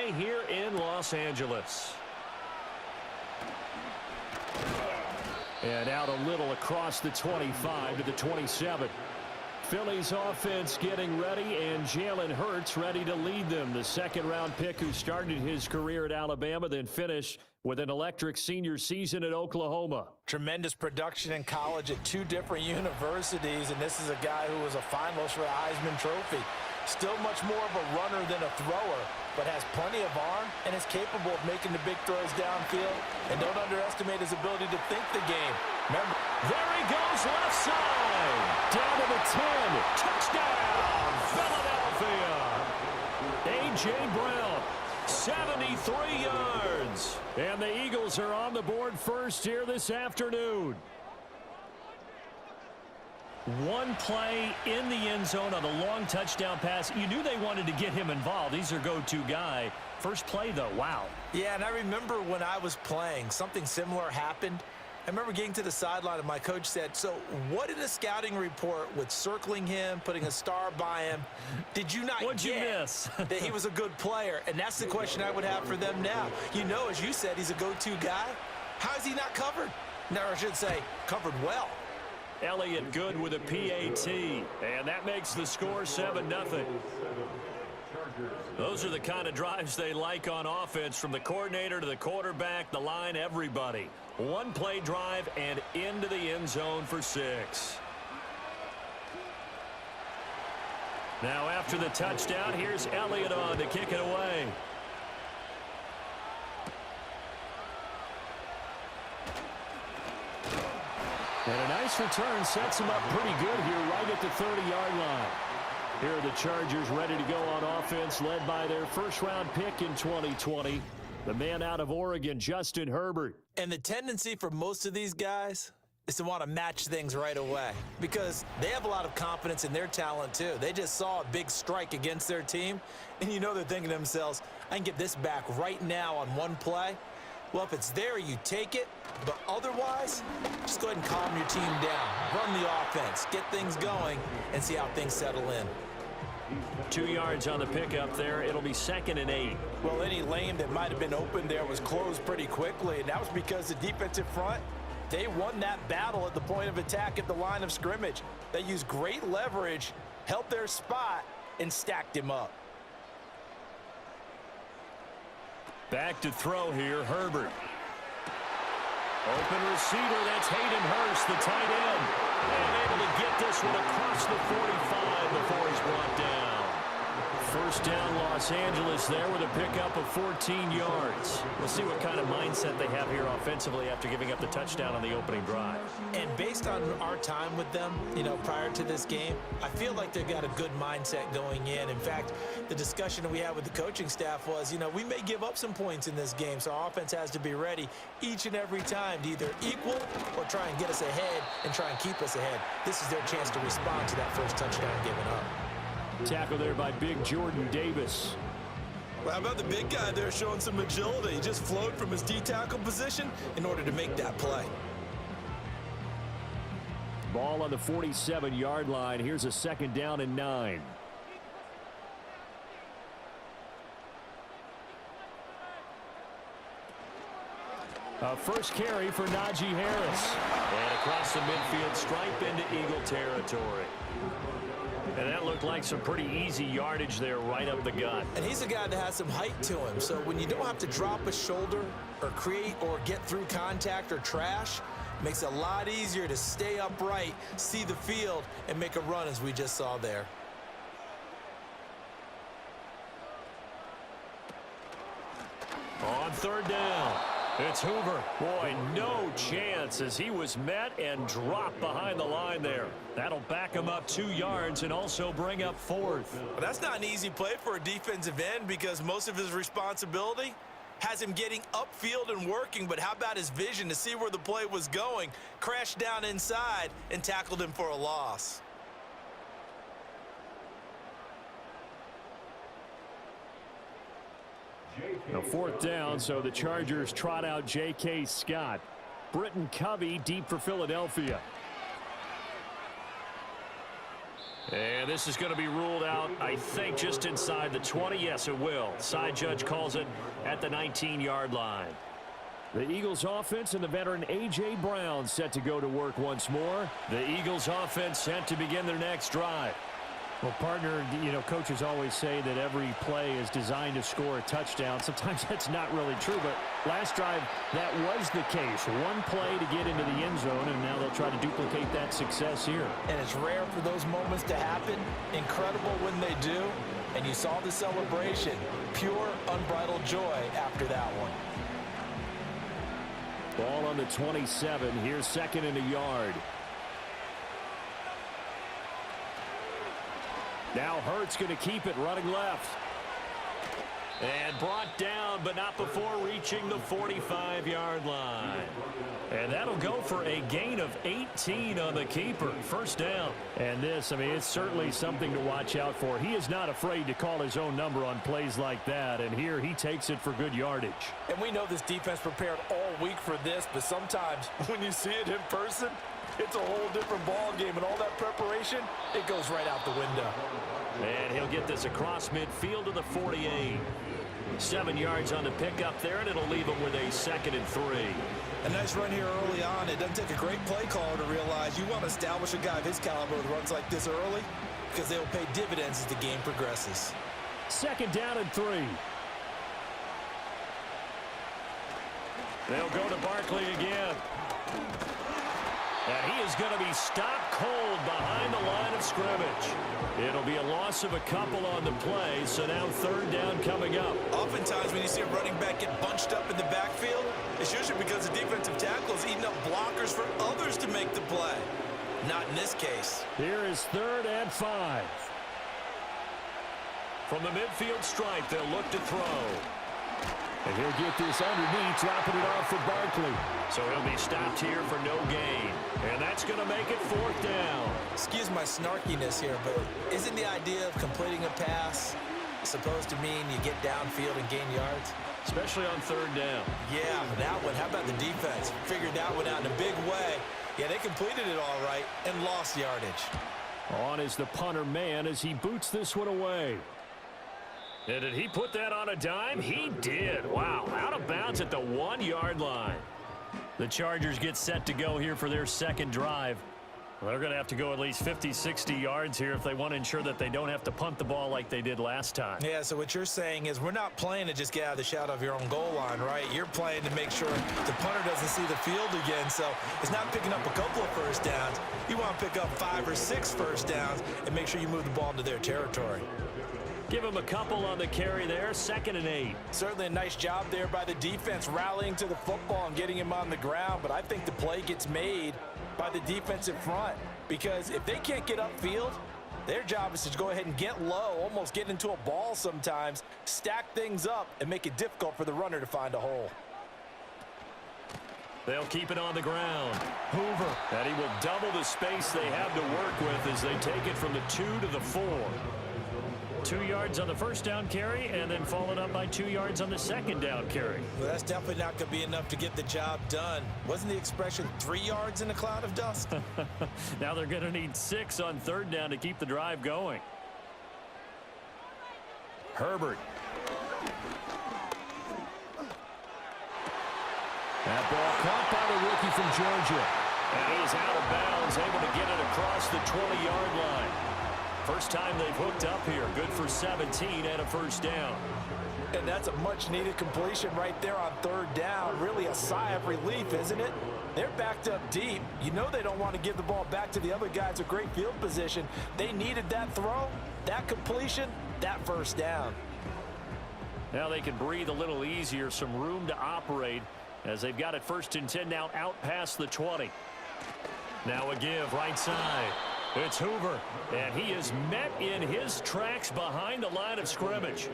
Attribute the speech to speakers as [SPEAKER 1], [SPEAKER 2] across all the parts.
[SPEAKER 1] play here in Los Angeles. And out a little across the 25 to the 27. Philly's offense getting ready, and Jalen Hurts ready to lead them. The second-round pick who started his career at Alabama, then finished with an electric senior season at Oklahoma.
[SPEAKER 2] Tremendous production in college at two different universities, and this is a guy who was a finalist for the Heisman Trophy. Still much more of a runner than a thrower, but has plenty of arm and is capable of making the big throws downfield. And don't underestimate his ability to think the game. Remember,
[SPEAKER 1] there he goes left side. Down to the 10. Touchdown, Philadelphia. A.J. Brown, 73 yards. And the Eagles are on the board first here this afternoon. One play in the end zone on a long touchdown pass. You knew they wanted to get him involved. He's their go-to guy. First play, though, wow.
[SPEAKER 2] Yeah, and I remember when I was playing, something similar happened. I remember getting to the sideline, and my coach said, so what in the scouting report with circling him, putting a star by him, did you not
[SPEAKER 1] What'd you miss?
[SPEAKER 2] that he was a good player? And that's the question I would have for them now. You know, as you said, he's a go-to guy. How is he not covered? No, I should say covered well.
[SPEAKER 1] Elliott good with a PAT, and that makes the score 7-0. Those are the kind of drives they like on offense, from the coordinator to the quarterback, the line, everybody. One play drive and into the end zone for 6. Now after the touchdown, here's Elliott on to kick it away. And a nice return sets him up pretty good here right at the 30-yard line. Here are the Chargers ready to go on offense, led by their first-round pick in 2020, the man out of Oregon, Justin Herbert.
[SPEAKER 2] And the tendency for most of these guys is to want to match things right away because they have a lot of confidence in their talent too. They just saw a big strike against their team, and you know they're thinking to themselves, I can get this back right now on one play. Well, if it's there, you take it. But otherwise, just go ahead and calm your team down. Run the offense, get things going, and see how things settle in.
[SPEAKER 1] 2 yards on the pickup there. It'll be 2nd and 8.
[SPEAKER 2] Well, any lane that might have been open there was closed pretty quickly, and that was because the defensive front, they won that battle at the point of attack at the line of scrimmage. They used great leverage, held their spot, and stacked him up.
[SPEAKER 1] Back to throw here, Herbert. Open receiver, that's Hayden Hurst, the tight end. And able to get this one across the 45 before he's brought down. First down, Los Angeles there with a pickup of 14 yards. We'll see what kind of mindset they have here offensively after giving up the touchdown on the opening drive.
[SPEAKER 2] And based on our time with them, you know, prior to this game, I feel like they've got a good mindset going in. In fact, the discussion that we had with the coaching staff was, you know, we may give up some points in this game, so our offense has to be ready each and every time to either equal or try and get us ahead and try and keep us ahead. This is their chance to respond to that first touchdown given up.
[SPEAKER 1] Tackle there by big Jordan Davis.
[SPEAKER 2] Well, how about the big guy there showing some agility? He just flowed from his D-tackle position in order to make that play.
[SPEAKER 1] Ball on the 47-yard line. Here's a 2nd down and 9. First carry for Najee Harris. And across the midfield stripe into Eagle territory. And that looked like some pretty easy yardage there right up the gut.
[SPEAKER 2] And he's a guy that has some height to him. So when you don't have to drop a shoulder or create or get through contact or trash, it makes it a lot easier to stay upright, see the field, and make a run as we just saw there.
[SPEAKER 1] On 3rd down, it's Hoover. Boy, no chance as he was met and dropped behind the line there. That'll back him up 2 yards and also bring up 4th.
[SPEAKER 2] Well, that's not an easy play for a defensive end because most of his responsibility has him getting upfield and working, but how about his vision to see where the play was going, crashed down inside, and tackled him for a loss.
[SPEAKER 1] Now 4th down, so the Chargers trot out J.K. Scott. Britton Covey deep for Philadelphia. And this is going to be ruled out, I think, just inside the 20. Yes, it will. Side judge calls it at the 19-yard line. The Eagles offense and the veteran A.J. Brown set to go to work once more. The Eagles offense set to begin their next drive.
[SPEAKER 3] Well, partner, coaches always say that every play is designed to score a touchdown. Sometimes that's not really true, but last drive, that was the case. One play to get into the end zone, and now they'll try to duplicate that success here.
[SPEAKER 2] And it's rare for those moments to happen. Incredible when they do. And you saw the celebration. Pure, unbridled joy after that one.
[SPEAKER 1] Ball on the 27. Here's second and a yard. Now Hurts going to keep it running left. And brought down, but not before reaching the 45-yard line. And that'll go for a gain of 18 on the keeper. First down.
[SPEAKER 3] And this, it's certainly something to watch out for. He is not afraid to call his own number on plays like that. And here he takes it for good yardage.
[SPEAKER 2] And we know this defense prepared all week for this, but sometimes when you see it in person, it's a whole different ball game, and all that preparation, it goes right out the window.
[SPEAKER 1] And he'll get this across midfield to the 48. 7 yards on the pickup there, and it'll leave him with a 2nd and 3.
[SPEAKER 2] A nice run here early on. It doesn't take a great play caller to realize you want to establish a guy of his caliber with runs like this early because they will pay dividends as the game progresses.
[SPEAKER 3] 2nd down and 3.
[SPEAKER 1] They'll go to Barkley again. And he is going to be stopped cold behind the line of scrimmage. It'll be a loss of a couple on the play, so now 3rd down coming up.
[SPEAKER 2] Oftentimes when you see a running back get bunched up in the backfield, it's usually because the defensive tackle is eating up blockers for others to make the play. Not in this case.
[SPEAKER 3] Here is 3rd and 5.
[SPEAKER 1] From the midfield stripe, they'll look to throw.
[SPEAKER 3] And he'll get this underneath, dropping it off for Barkley.
[SPEAKER 1] So he'll be stopped here for no gain. And that's going to make it 4th down.
[SPEAKER 2] Excuse my snarkiness here, but isn't the idea of completing a pass supposed to mean you get downfield and gain yards?
[SPEAKER 1] Especially on 3rd down.
[SPEAKER 2] Yeah, that one. How about the defense? Figured that one out in a big way. Yeah, they completed it all right and lost yardage.
[SPEAKER 3] On is the punter man as he boots this one away.
[SPEAKER 1] And did he put that on a dime? He did. Wow, out of bounds at the 1-yard line. The Chargers get set to go here for their 2nd drive. Well, they're going to have to go at least 50, 60 yards here if they want to ensure that they don't have to punt the ball like they did last time.
[SPEAKER 2] Yeah, so what you're saying is we're not playing to just get out of the shadow of your own goal line, right? You're playing to make sure the punter doesn't see the field again. So it's not picking up a couple of first downs. You want to pick up 5 or 6 first downs and make sure you move the ball into their territory.
[SPEAKER 1] Give him a couple on the carry there, 2nd and 8.
[SPEAKER 2] Certainly a nice job there by the defense rallying to the football and getting him on the ground, but I think the play gets made by the defensive front because if they can't get upfield, their job is to go ahead and get low, almost get into a ball sometimes, stack things up, and make it difficult for the runner to find a hole.
[SPEAKER 1] They'll keep it on the ground. Hoover, and he will double the space they have to work with as they take it from the 2 to the 4. 2 yards on the first down carry, and then followed up by 2 yards on the 2nd down carry.
[SPEAKER 2] Well, that's definitely not going to be enough to get the job done. Wasn't the expression 3 yards in a cloud of dust?
[SPEAKER 1] Now they're going to need 6 on 3rd down to keep the drive going. Herbert.
[SPEAKER 3] That ball caught by the rookie from Georgia.
[SPEAKER 1] And he is out of bounds, able to get it across the 20-yard line. First time they've hooked up here. Good for 17 and a first down.
[SPEAKER 2] And that's a much-needed completion right there on 3rd down. Really a sigh of relief, isn't it? They're backed up deep. You know they don't want to give the ball back to the other guys with great field position. They needed that throw, that completion, that first down.
[SPEAKER 1] Now they can breathe a little easier, some room to operate as they've got it 1st and 10 now out past the 20. Now a give right side. It's Hoover, and he is met in his tracks behind the line of scrimmage.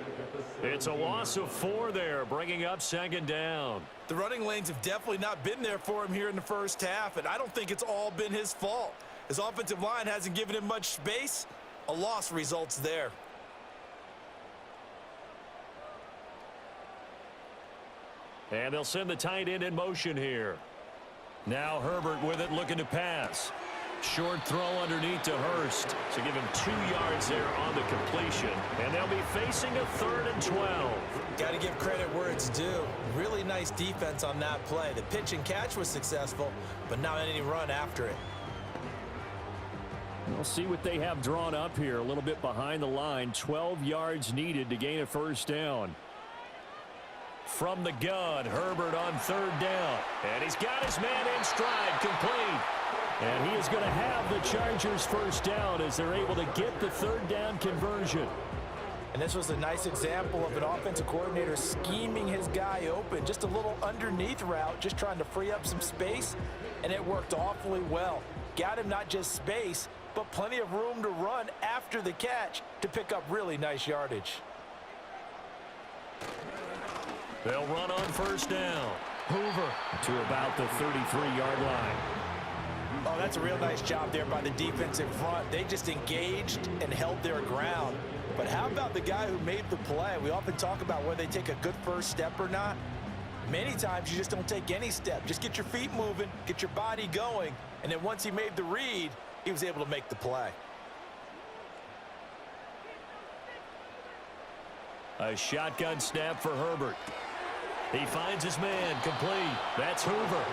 [SPEAKER 1] It's a loss of 4 there, bringing up 2nd down.
[SPEAKER 2] The running lanes have definitely not been there for him here in the first half, and I don't think it's all been his fault. His offensive line hasn't given him much space. A loss results there.
[SPEAKER 1] And they'll send the tight end in motion here. Now Herbert with it, looking to pass. Short throw underneath to Hurst. So give him 2 yards there on the completion. And they'll be facing a 3rd and 12.
[SPEAKER 2] Got to give credit where it's due. Really nice defense on that play. The pitch and catch was successful, but not any run after it.
[SPEAKER 3] We'll see what they have drawn up here. A little bit behind the line. 12 yards needed to gain a 1st down. From the gun, Herbert on 3rd down. And he's got his man in stride, complete. And he is going to have the Chargers' 1st down as they're able to get the 3rd down conversion.
[SPEAKER 2] And this was a nice example of an offensive coordinator scheming his guy open. Just a little underneath route, just trying to free up some space, and it worked awfully well. Got him not just space, but plenty of room to run after the catch to pick up really nice yardage.
[SPEAKER 1] They'll run on 1st down.
[SPEAKER 3] Hoover to about the 33-yard line.
[SPEAKER 2] Oh, that's a real nice job there by the defense in front. They just engaged and held their ground. But how about the guy who made the play? We often talk about whether they take a good first step or not. Many times you just don't take any step. Just get your feet moving, get your body going, and then once he made the read, he was able to make the play.
[SPEAKER 1] A shotgun snap for Herbert. He finds his man, complete. That's Hoover.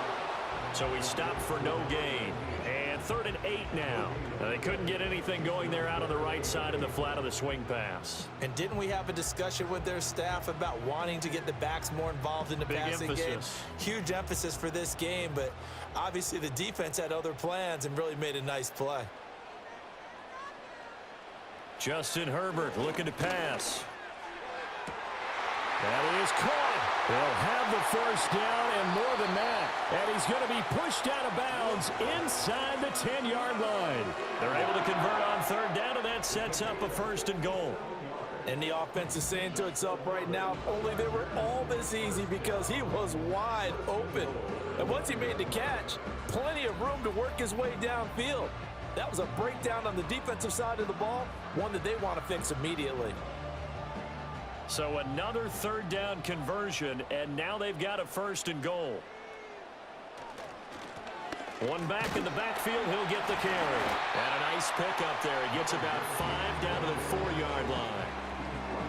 [SPEAKER 1] So he stopped for no gain. And 3rd and 8 now. They couldn't get anything going there out on the right side of the flat of the swing pass.
[SPEAKER 2] And didn't we have a discussion with their staff about wanting to get the backs more involved in the passing game? Huge emphasis for this game, but obviously the defense had other plans and really made a nice play.
[SPEAKER 1] Justin Herbert looking to pass. That is caught. They'll have the 1st down and more than that. And he's going to be pushed out of bounds inside the 10-yard line. They're able to convert on 3rd down, and that sets up a 1st and goal.
[SPEAKER 2] And the offense is saying to itself right now, if only they were all this easy, because he was wide open. And once he made the catch, plenty of room to work his way downfield. That was a breakdown on the defensive side of the ball, one that they want to fix immediately.
[SPEAKER 1] So another 3rd down conversion, and now they've got a 1st and goal. One back in the backfield, he'll get the carry. And a nice pickup there. He gets about 5 down to the 4-yard line.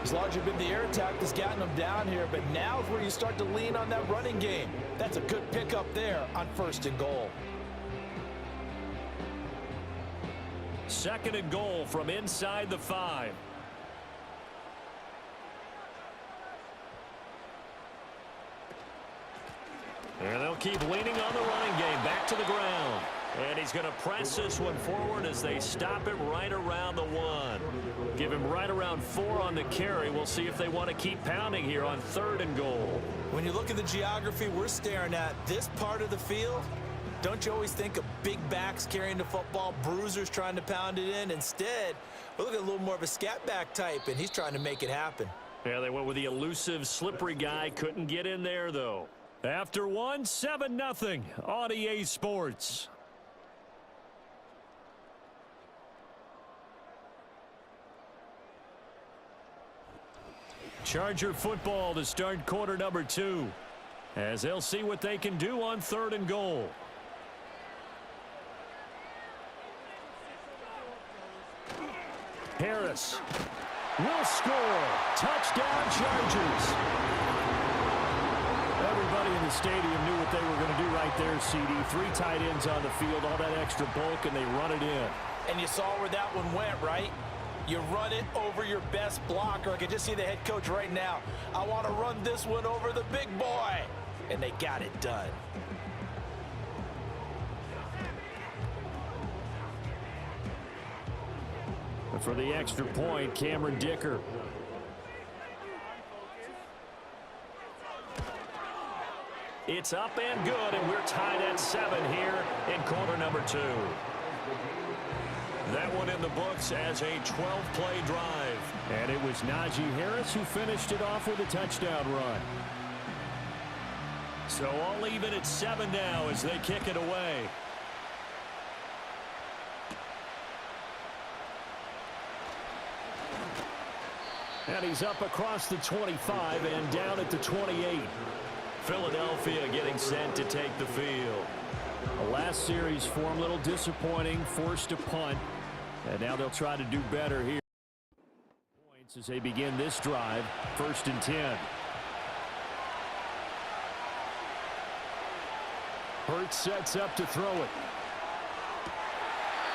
[SPEAKER 2] It's largely been the air attack that's gotten them down here, but now is where you start to lean on that running game. That's a good pickup there on 1st and goal.
[SPEAKER 1] 2nd and goal from inside the 5. And they'll keep leaning on the running game. Back to the ground. And he's going to press this one forward as they stop him right around the 1. Give him right around 4 on the carry. We'll see if they want to keep pounding here on 3rd and goal.
[SPEAKER 2] When you look at the geography we're staring at, this part of the field, don't you always think of big backs carrying the football, bruisers trying to pound it in? Instead, we're looking at a little more of a scat back type, and he's trying to make it happen.
[SPEAKER 1] Yeah, they went with the elusive, slippery guy. Couldn't get in there, though. After 1, 7-0 on EA Sports. Charger football to start quarter number 2, as they'll see what they can do on 3rd and goal. Harris will score. Touchdown, Chargers. Everybody in the stadium knew what they were going to do right there, CD. 3 tight ends on the field, all that extra bulk, and they run it in.
[SPEAKER 2] And you saw where that one went, right? You run it over your best blocker. I can just see the head coach right now. I want to run this one over the big boy. And they got it done.
[SPEAKER 3] For the extra point, Cameron Dicker.
[SPEAKER 1] It's up and good, and we're tied at 7 here in quarter number 2. That one in the books as a 12-play drive.
[SPEAKER 3] And it was Najee Harris who finished it off with a touchdown run.
[SPEAKER 1] So all even at 7 now as they kick it away. And he's up across the 25 and down at the 28. Philadelphia getting set to take the field.
[SPEAKER 3] The last series form a little disappointing, forced a punt, and now they'll try to do better here. Points as they begin this drive, 1st and 10. Hurts sets up to throw it.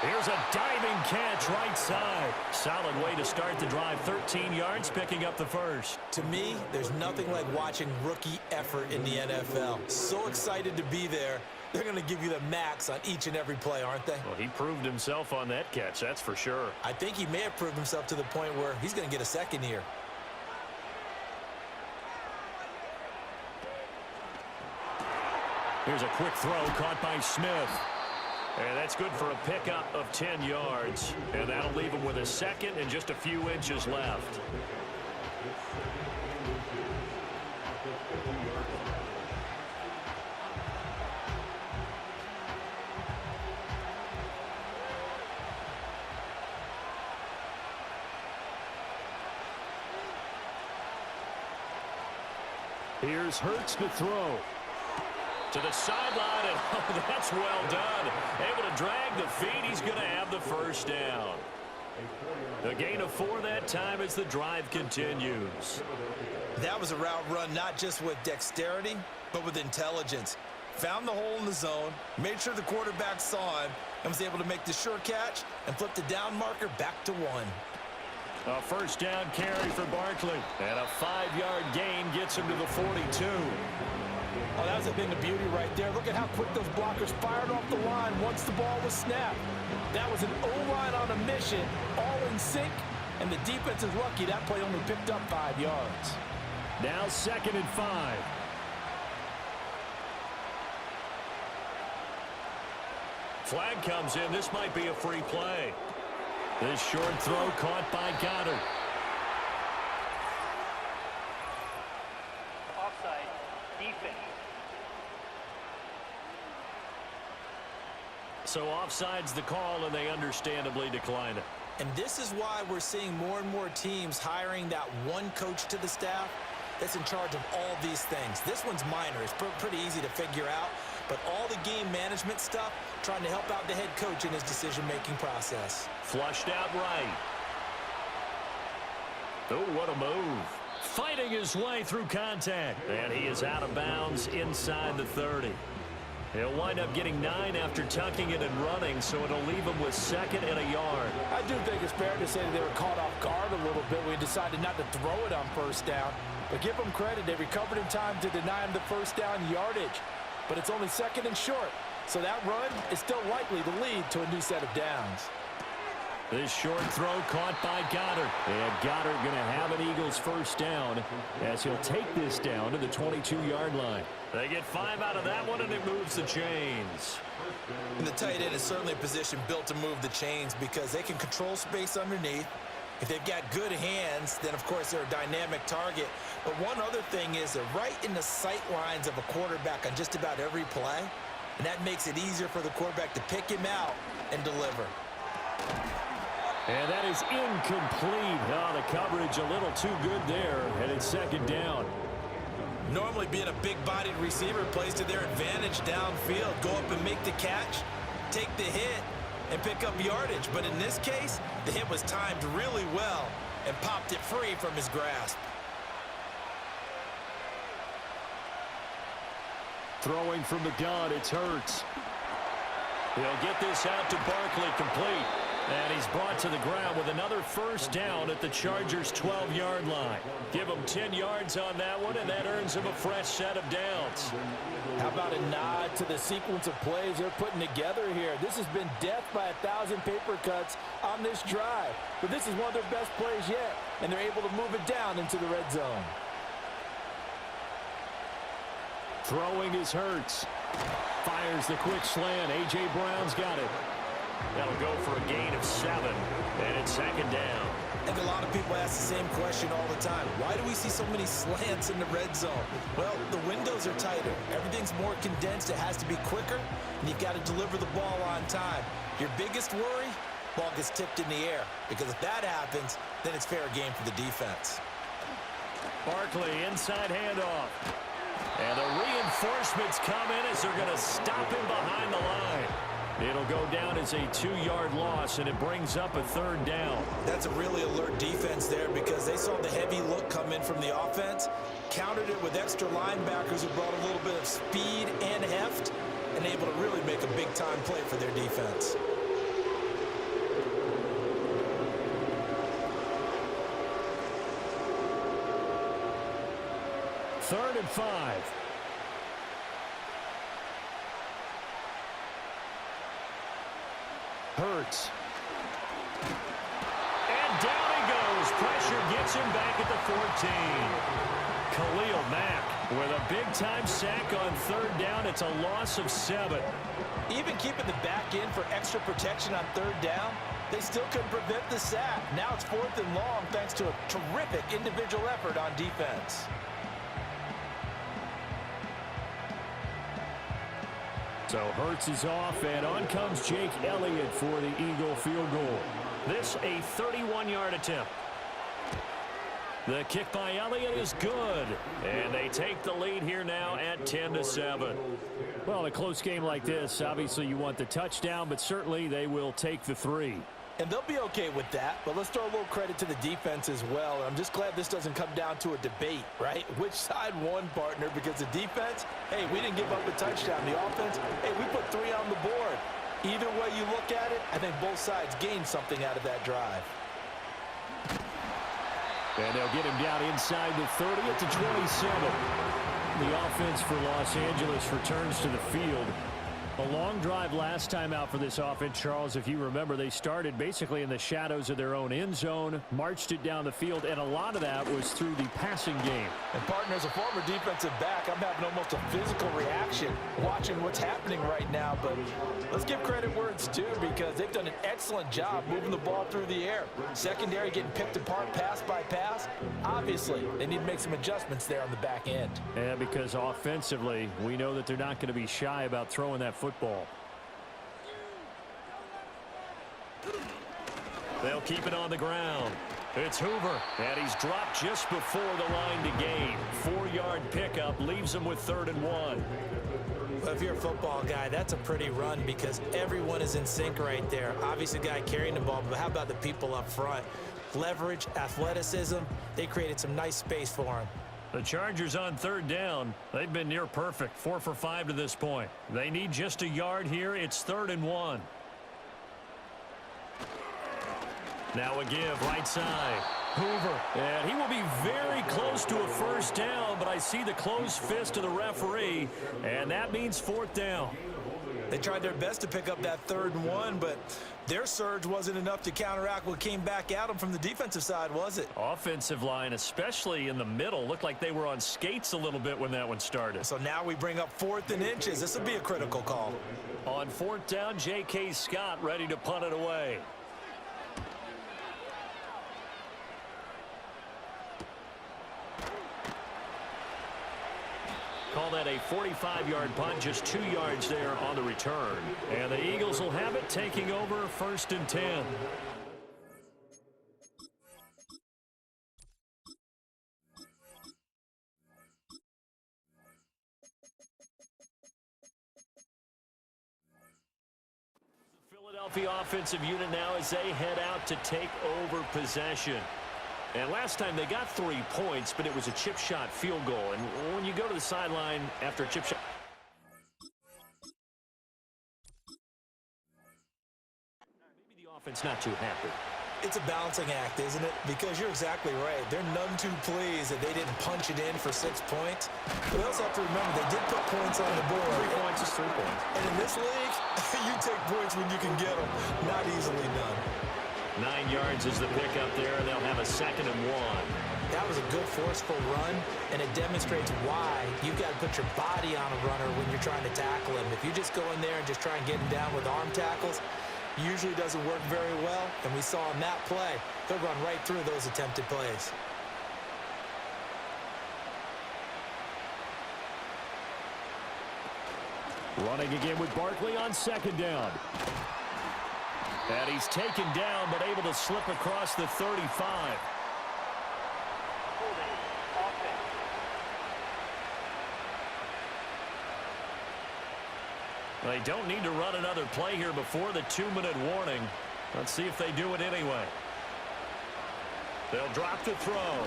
[SPEAKER 3] Here's a diving catch right side. Solid way to start the drive. 13 yards, picking up the first.
[SPEAKER 2] To me, there's nothing like watching rookie effort in the NFL. So excited to be there. They're going to give you the max on each and every play, aren't they?
[SPEAKER 3] Well, he proved himself on that catch, that's for sure.
[SPEAKER 2] I think he may have proved himself to the point where he's going to get a second here.
[SPEAKER 3] Here's a quick throw caught by Smith. And that's good for a pickup of 10 yards. And that'll leave him with a second and just a few inches left. Here's Hurts to throw. To the sideline, and oh, that's well done. Able to drag the feet. He's going to have the first down. The gain of 4 that time as the drive continues.
[SPEAKER 2] That was a route run not just with dexterity, but with intelligence. Found the hole in the zone, made sure the quarterback saw him, and was able to make the sure catch and flip the down marker back to 1.
[SPEAKER 3] A first down carry for Barkley. And a 5-yard gain gets him to the 42.
[SPEAKER 4] Oh, that was a thing of beauty right there. Look at how quick those blockers fired off the line once the ball was snapped. That was an O-line on a mission, all in sync, and the defense is lucky that play only picked up 5 yards.
[SPEAKER 3] Now 2nd and 5. Flag comes in. This might be a free play. This short throw caught by Goddard.
[SPEAKER 5] Offside, defense.
[SPEAKER 3] So offside's the call, and they understandably decline it.
[SPEAKER 2] And this is why we're seeing more and more teams hiring that one coach to the staff that's in charge of all these things. This one's minor. It's pretty easy to figure out. But all the game management stuff, trying to help out the head coach in his decision-making process.
[SPEAKER 3] Flushed out right. Oh, what a move. Fighting his way through contact. And he is out of bounds inside the 30. He'll wind up getting 9 after tucking it and running, so it'll leave him with 2nd and a yard.
[SPEAKER 4] I do think it's fair to say that they were caught off guard a little bit. We decided not to throw it on first down. But give them credit. They recovered in time to deny him the first down yardage. But it's only 2nd and short. So that run is still likely to lead to a new set of downs.
[SPEAKER 3] This short throw caught by Goddard. And Goddard going to have an Eagles first down as he'll take this down to the 22-yard line. They get 5 out of that one, and it moves the chains.
[SPEAKER 2] And the tight end is certainly a position built to move the chains because they can control space underneath. If they've got good hands, then, of course, they're a dynamic target. But one other thing is they're right in the sight lines of a quarterback on just about every play. And that makes it easier for the quarterback to pick him out and deliver.
[SPEAKER 3] And that is incomplete. Oh, the coverage a little too good there, and it's 2nd down.
[SPEAKER 2] Normally being a big-bodied receiver plays to their advantage downfield. Go up and make the catch, take the hit, and pick up yardage. But in this case, the hit was timed really well and popped it free from his grasp.
[SPEAKER 3] Throwing from the gun, it's Hurts. He'll get this out to Barkley, complete. And he's brought to the ground with another first down at the Chargers' 12-yard line. Give him 10 yards on that one, and that earns him a fresh set of downs.
[SPEAKER 4] How about a nod to the sequence of plays they're putting together here? This has been death by 1,000 paper cuts on this drive. But this is one of their best plays yet, and they're able to move it down into the red zone.
[SPEAKER 3] Throwing is Hurts. Fires the quick slant. A.J. Brown's got it. That'll go for a gain of 7, and it's 2nd down.
[SPEAKER 2] And a lot of people ask the same question all the time. Why do we see so many slants in the red zone? Well, the windows are tighter. Everything's more condensed. It has to be quicker, and you've got to deliver the ball on time. Your biggest worry, ball gets tipped in the air, because if that happens, then it's fair game for the defense.
[SPEAKER 3] Barkley, inside handoff.
[SPEAKER 1] And the reinforcements come in as they're going to stop him behind the line. It'll go down as a 2-yard loss, and it brings up a 3rd down.
[SPEAKER 2] That's a really alert defense there because they saw the heavy look come in from the offense, countered it with extra linebackers who brought a little bit of speed and heft, and able to really make a big-time play for their defense.
[SPEAKER 1] Third and 5. Hurts. And down he goes. Pressure gets him back at the 14. Khalil Mack with a big-time sack on 3rd down. It's a loss of 7.
[SPEAKER 2] Even keeping the back in for extra protection on 3rd down, they still couldn't prevent the sack. Now it's 4th and long thanks to a terrific individual effort on defense.
[SPEAKER 1] So Hurts is off, and on comes Jake Elliott for the Eagle field goal. This a 31-yard attempt. The kick by Elliott is good, and they take the lead here now at 10-7.
[SPEAKER 3] Well, a close game like this, obviously you want the touchdown, but certainly they will take the 3.
[SPEAKER 4] And they'll be okay with that, but let's throw a little credit to the defense as well. And I'm just glad this doesn't come down to a debate, right? Which side won, partner? Because the defense, hey, we didn't give up a touchdown. The offense, hey, we put 3 on the board. Either way you look at it, I think both sides gained something out of that drive.
[SPEAKER 3] And they'll get him down inside the 30 at the 27. The offense for Los Angeles returns to the field. A long drive last time out for this offense, Charles. If you remember, they started basically in the shadows of their own end zone, marched it down the field, and a lot of that was through the passing game.
[SPEAKER 4] And, partner, as a former defensive back, I'm having almost a physical reaction watching what's happening right now. But let's give credit where it's due because they've done an excellent job moving the ball through the air. Secondary getting picked apart pass by pass. Obviously, they need to make some adjustments there on the back end.
[SPEAKER 3] Yeah, because offensively, we know that they're not going to be shy about throwing that football.
[SPEAKER 1] They'll keep it on the ground. It's Hoover, and he's dropped just before the line to gain. 4-yard pickup leaves him with 3rd and 1.
[SPEAKER 2] Well, if you're a football guy, that's a pretty run because everyone is in sync right there. Obviously, the guy carrying the ball, but how about the people up front? Leverage, athleticism, they created some nice space for him.
[SPEAKER 1] The Chargers on 3rd down. They've been near perfect, 4 for 5 to this point. They need just a yard here. It's 3rd and 1. Now a give, right side. Hoover, and he will be very close to a 1st down, but I see the closed fist of the referee, and that means 4th down.
[SPEAKER 2] They tried their best to pick up that 3rd and 1, but their surge wasn't enough to counteract what came back at them from the defensive side, was it?
[SPEAKER 1] Offensive line, especially in the middle, looked like they were on skates a little bit when that one started.
[SPEAKER 2] So now we bring up 4th and inches. This will be a critical call.
[SPEAKER 1] On 4th down, J.K. Scott ready to punt it away. Call that a 45-yard punt, just 2 yards there on the return. And the Eagles will have it, taking over 1st and 10. The Philadelphia offensive unit now as they head out to take over possession. And last time they got 3 points, but it was a chip shot field goal. And when you go to the sideline after a chip shot, maybe the offense not too happy.
[SPEAKER 2] It's a balancing act, isn't it? Because you're exactly right. They're none too pleased that they didn't punch it in for 6 points. But we also have to remember they did put points on the board.
[SPEAKER 1] 3 points is 3 points.
[SPEAKER 2] And in this league, you take points when you can get them. Not easily done.
[SPEAKER 1] 9 yards is the pickup there, and they'll have a 2nd and 1.
[SPEAKER 2] That was a good forceful run, and it demonstrates why you've got to put your body on a runner when you're trying to tackle him. If you just go in there and just try and get him down with arm tackles, usually doesn't work very well, and we saw in that play, they'll run right through those attempted plays.
[SPEAKER 3] Running again with Barkley on 2nd down.
[SPEAKER 1] And he's taken down, but able to slip across the 35.
[SPEAKER 5] Holding offense.
[SPEAKER 1] They don't need to run another play here before the 2-minute warning. Let's see if they do it anyway. They'll drop the throw.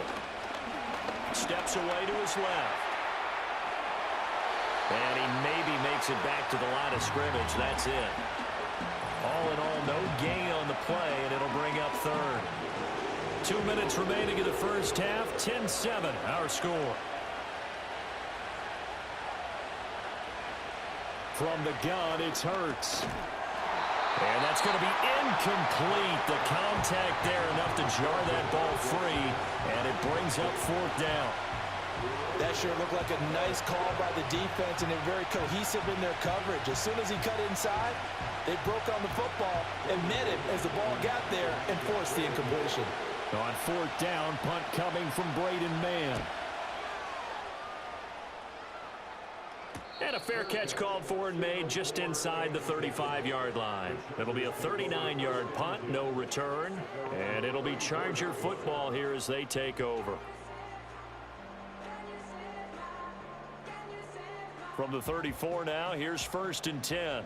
[SPEAKER 1] Steps away to his left. And he maybe makes it back to the line of scrimmage. That's it. All in all, no gain on the play, and it'll bring up third. 2 minutes remaining in the first half. 10-7, our score.
[SPEAKER 3] From the gun, it's Hurts.
[SPEAKER 1] And that's going to be incomplete. The contact there enough to jar that ball free, and it brings up fourth down.
[SPEAKER 4] That sure looked like a nice call by the defense, and they're very cohesive in their coverage. As soon as he cut inside, they broke on the football and met him as the ball got there and forced the incompletion.
[SPEAKER 3] On fourth down, punt coming from Braden Mann.
[SPEAKER 1] And a fair catch called for and made just inside the 35-yard line. It'll be a 39-yard punt, no return. And it'll be Charger football here as they take over. From the 34 now, here's 1st and 10.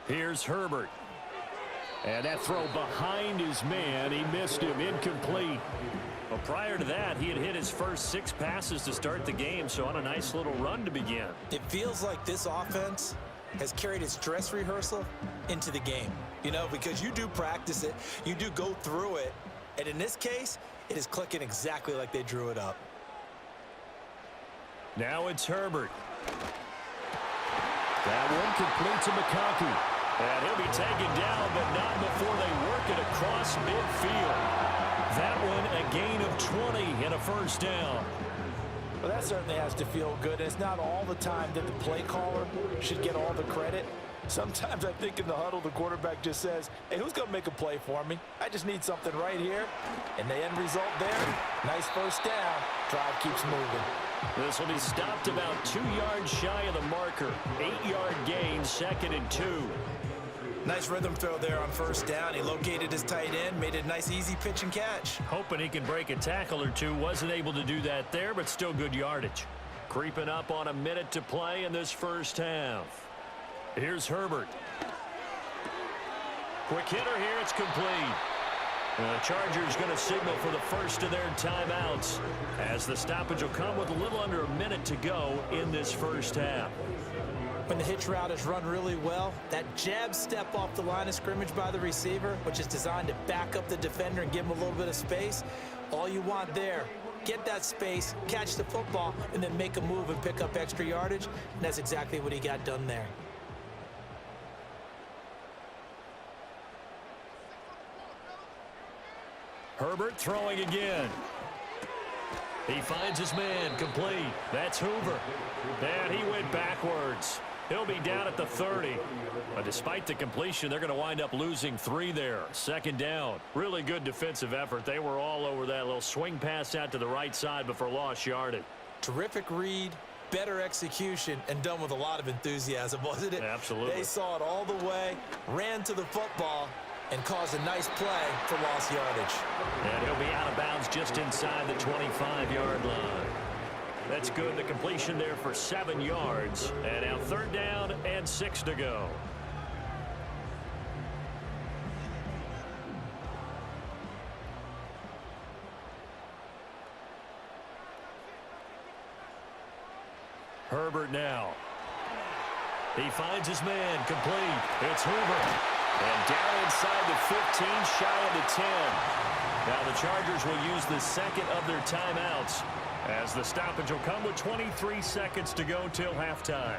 [SPEAKER 1] Here's Herbert. And that throw behind his man. He missed him. Incomplete. Well, prior to that, he had hit his first 6 passes to start the game, so on a nice little run to begin.
[SPEAKER 2] It feels like this offense has carried its dress rehearsal into the game. You know, because you do practice it, you do go through it, and in this case, it is clicking exactly like they drew it up.
[SPEAKER 1] Now it's Herbert. That one complete to McConkey. And he'll be taken down, but not before they work it across midfield. That one a gain of 20 and a first down.
[SPEAKER 4] Well, that certainly has to feel good. It's not all the time that the play caller should get all the credit. Sometimes I think in the huddle, the quarterback just says, hey, who's going to make a play for me? I just need something right here. And the end result there, nice first down. Drive keeps moving.
[SPEAKER 1] This will be stopped about 2 yards shy of the marker. 8-yard gain, 2nd and 2.
[SPEAKER 2] Nice rhythm throw there on first down. He located his tight end, made it a nice easy pitch and catch.
[SPEAKER 1] Hoping he can break a tackle or two. Wasn't able to do that there, but still good yardage. Creeping up on a minute to play in this first half. Here's Herbert. Quick hitter here. It's complete. The Chargers going to signal for the first of their timeouts as the stoppage will come with a little under a minute to go in this first half.
[SPEAKER 2] When the hitch route is run really well, that jab step off the line of scrimmage by the receiver, which is designed to back up the defender and give him a little bit of space, all you want there, get that space, catch the football, and then make a move and pick up extra yardage, and that's exactly what he got done there.
[SPEAKER 1] Herbert throwing again. He finds his man complete. That's Hoover. And he went backwards. He'll be down at the 30. But despite the completion, they're going to wind up losing 3 there. 2nd down. Really good defensive effort. They were all over that little swing pass out to the right side before lost yardage.
[SPEAKER 2] Terrific read, better execution, and done with a lot of enthusiasm, wasn't it?
[SPEAKER 1] Absolutely.
[SPEAKER 2] They saw it all the way, ran to the football, and caused a nice play for lost yardage.
[SPEAKER 1] And he'll be out of bounds just inside the 25-yard line. That's good. The completion there for 7 yards. And now 3rd down and 6 to go. Herbert now. He finds his man complete. It's Hoover. And down inside the 15, shy of the 10. Now the Chargers will use the 2nd of their timeouts as the stoppage will come with 23 seconds to go till halftime.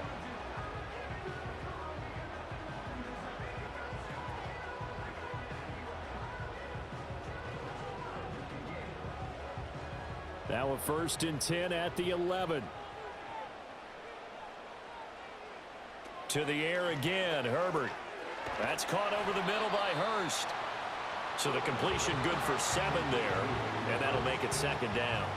[SPEAKER 3] Now a 1st and 10 at the 11.
[SPEAKER 1] To the air again, Herbert. That's caught over the middle by Hurst. So the completion good for 7 there, and that'll make it 2nd down.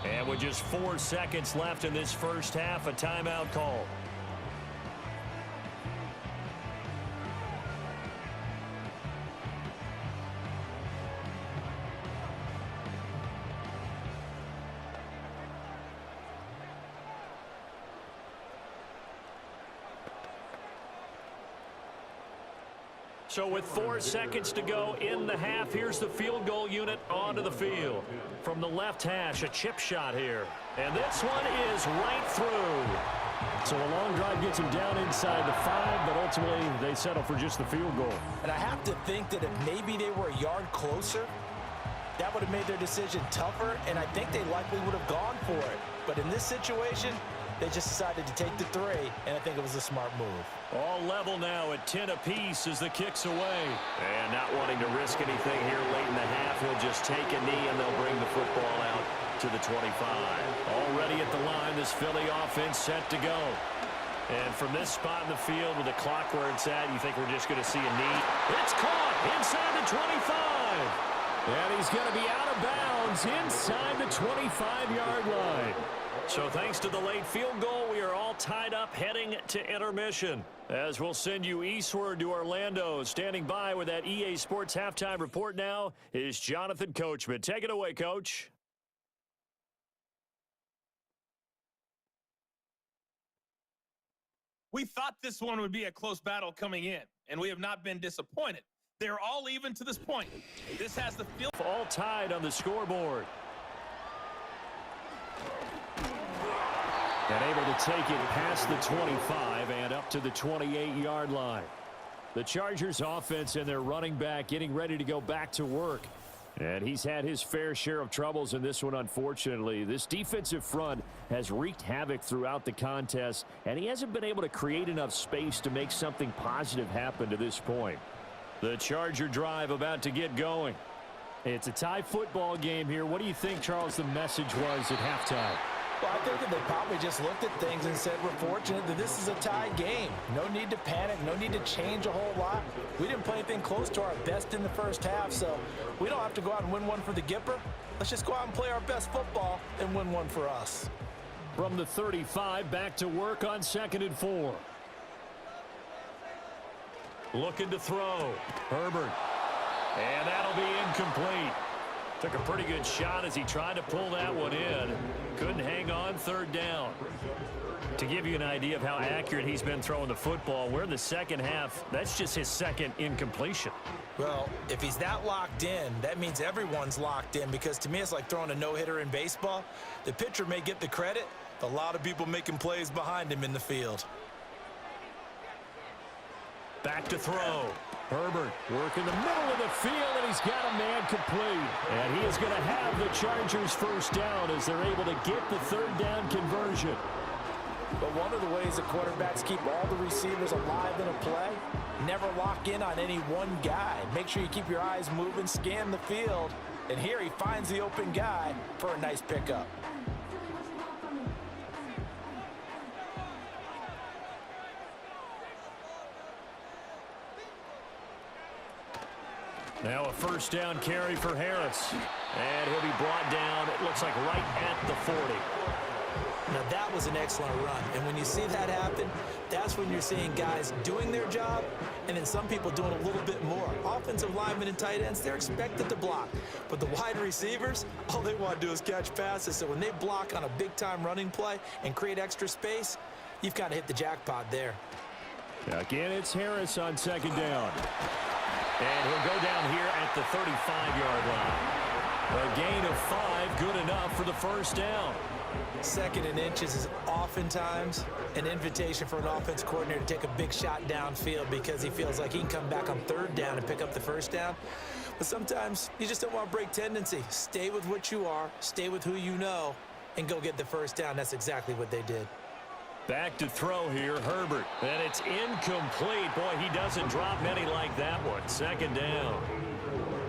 [SPEAKER 1] And with just 4 seconds left in this first half, a timeout call.
[SPEAKER 3] So with 4 seconds to go in the half, here's the field goal unit onto the field. From the left hash, a chip shot here. And this one is right through. So a long drive gets him down inside the 5, but ultimately they settle for just the field goal.
[SPEAKER 2] And I have to think that if maybe they were a yard closer, that would have made their decision tougher, and I think they likely would have gone for it. But in this situation, they just decided to take the 3, and I think it was a smart move.
[SPEAKER 3] All level now at 10 apiece as the kick's away. And not wanting to risk anything here late in the half, he'll just take a knee, and they'll bring the football out to the 25. Already at the line, this Philly offense set to go. And from this spot in the field with the clock where it's at, you think we're just going to see a knee. It's caught inside the 25. And he's going to be out of bounds inside the 25-yard line. So thanks to the late field goal, we are all tied up heading to intermission. As we'll send you eastward to Orlando. Standing by with that EA Sports halftime report now is Jonathan Coachman. Take it away, Coach.
[SPEAKER 6] We thought this one would be a close battle coming in, and we have not been disappointed. They're all even to this point. This has the field.
[SPEAKER 3] All tied on the scoreboard. And able to take it past the 25 and up to the 28-yard line. The Chargers offense and their running back getting ready to go back to work. And he's had his fair share of troubles in this one, unfortunately. This defensive front has wreaked havoc throughout the contest, and he hasn't been able to create enough space to make something positive happen to this point. The Charger drive about to get going. It's a tie football game here. What do you think, Charles, the message was at halftime?
[SPEAKER 2] Well, I think that they probably just looked at things and said, we're fortunate that this is a tie game. No need to panic, no need to change a whole lot. We didn't play anything close to our best in the first half, so we don't have to go out and win one for the Gipper. Let's just go out and play our best football and win one for us.
[SPEAKER 3] From the 35, back to work on 2nd and 4. Looking to throw. Herbert. And that'll be incomplete. Took a pretty good shot as he tried to pull that one in. Couldn't hang on, 3rd down. To give you an idea of how accurate he's been throwing the football, we're in the second half. That's just his 2nd incompletion.
[SPEAKER 2] Well, if he's that locked in, that means everyone's locked in, because to me it's like throwing a no-hitter in baseball. The pitcher may get the credit, a lot of people making plays behind him in the field.
[SPEAKER 3] Back to throw. Herbert working the middle of the field, and he's got a man complete. And he is going to have the Chargers first down as they're able to get the 3rd down conversion.
[SPEAKER 2] But one of the ways that quarterbacks keep all the receivers alive in a play, never lock in on any one guy. Make sure you keep your eyes moving, scan the field, and here he finds the open guy for a nice pickup.
[SPEAKER 3] Now a 1st down carry for Harris. And he'll be brought down, it looks like right at the 40.
[SPEAKER 2] Now that was an excellent run. And when you see that happen, that's when you're seeing guys doing their job and then some people doing a little bit more. Offensive linemen and tight ends, they're expected to block. But the wide receivers, all they want to do is catch passes. So when they block on a big-time running play and create extra space, you've kind of hit the jackpot there.
[SPEAKER 3] Again, it's Harris on 2nd down. And he'll go down here at the 35-yard line. A gain of 5, good enough for the 1st down.
[SPEAKER 2] 2nd and inches is oftentimes an invitation for an offense coordinator to take a big shot downfield because he feels like he can come back on 3rd down and pick up the 1st down. But sometimes you just don't want to break tendency. Stay with what you are, stay with who you know, and go get the 1st down. That's exactly what they did.
[SPEAKER 3] Back to throw here, Herbert. And it's incomplete. Boy, he doesn't drop many like that one. 2nd down.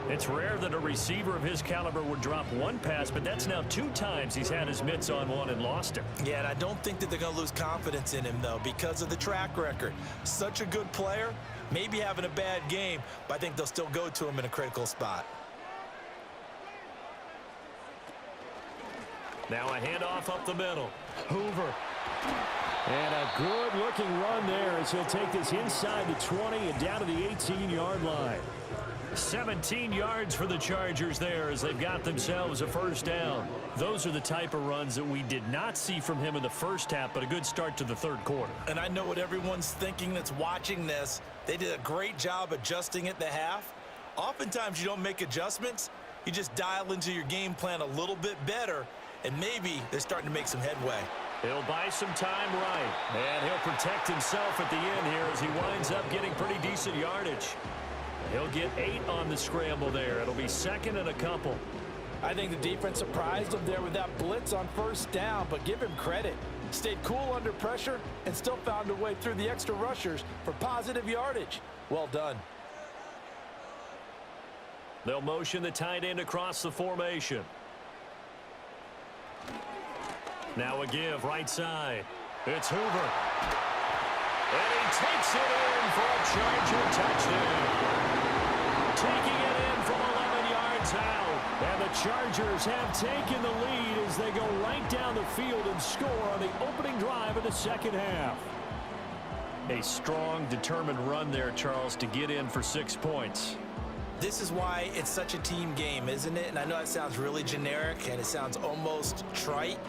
[SPEAKER 3] It's rare that a receiver of his caliber would drop one pass, but that's now 2 times he's had his mitts on one and lost him.
[SPEAKER 2] Yeah, and I don't think that they're going to lose confidence in him, though, because of the track record. Such a good player, maybe having a bad game, but I think they'll still go to him in a critical spot.
[SPEAKER 3] Now a handoff up the middle. Hoover. And a good-looking run there as he'll take this inside the 20 and down to the 18-yard line.
[SPEAKER 1] 17 yards for the Chargers there as they've got themselves a first down. Those are the type of runs that we did not see from him in the first half, but a good start to the third quarter.
[SPEAKER 2] And I know what everyone's thinking that's watching this. They did a great job adjusting at the half. Oftentimes you don't make adjustments. You just dial into your game plan a little bit better, and maybe they're starting to make some headway.
[SPEAKER 1] He'll buy some time right, and he'll protect himself at the end here as he winds up getting pretty decent yardage. He'll get 8 on the scramble there. It'll be second and a couple.
[SPEAKER 4] I think the defense surprised him there with that blitz on first down, but give him credit. Stayed cool under pressure and still found a way through the extra rushers for positive yardage. Well done.
[SPEAKER 1] They'll motion the tight end across the formation. Now a give right side. It's Hoover. And he takes it in for a Charger touchdown. Taking it in from 11 yards out. And the Chargers have taken the lead as they go right down the field and score on the opening drive of the second half. A strong, determined run there, Charles, to get in for 6 points.
[SPEAKER 2] This is why it's such a team game, isn't it? And I know it sounds really generic and it sounds almost trite,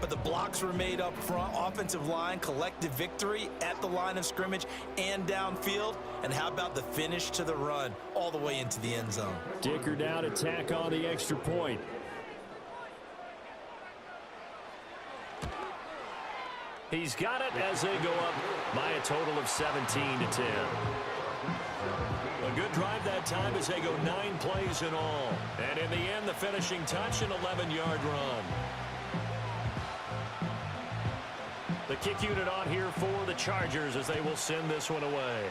[SPEAKER 2] but the blocks were made up front, offensive line, collective victory at the line of scrimmage and downfield. And how about the finish to the run all the way into the end zone?
[SPEAKER 1] Dicker down to tack on the extra point. He's got it as they go up by a total of 17-10. A good drive that time as they go 9 plays in all. And in the end, the finishing touch, an 11-yard run. The kick unit on here for the Chargers as they will send this one away.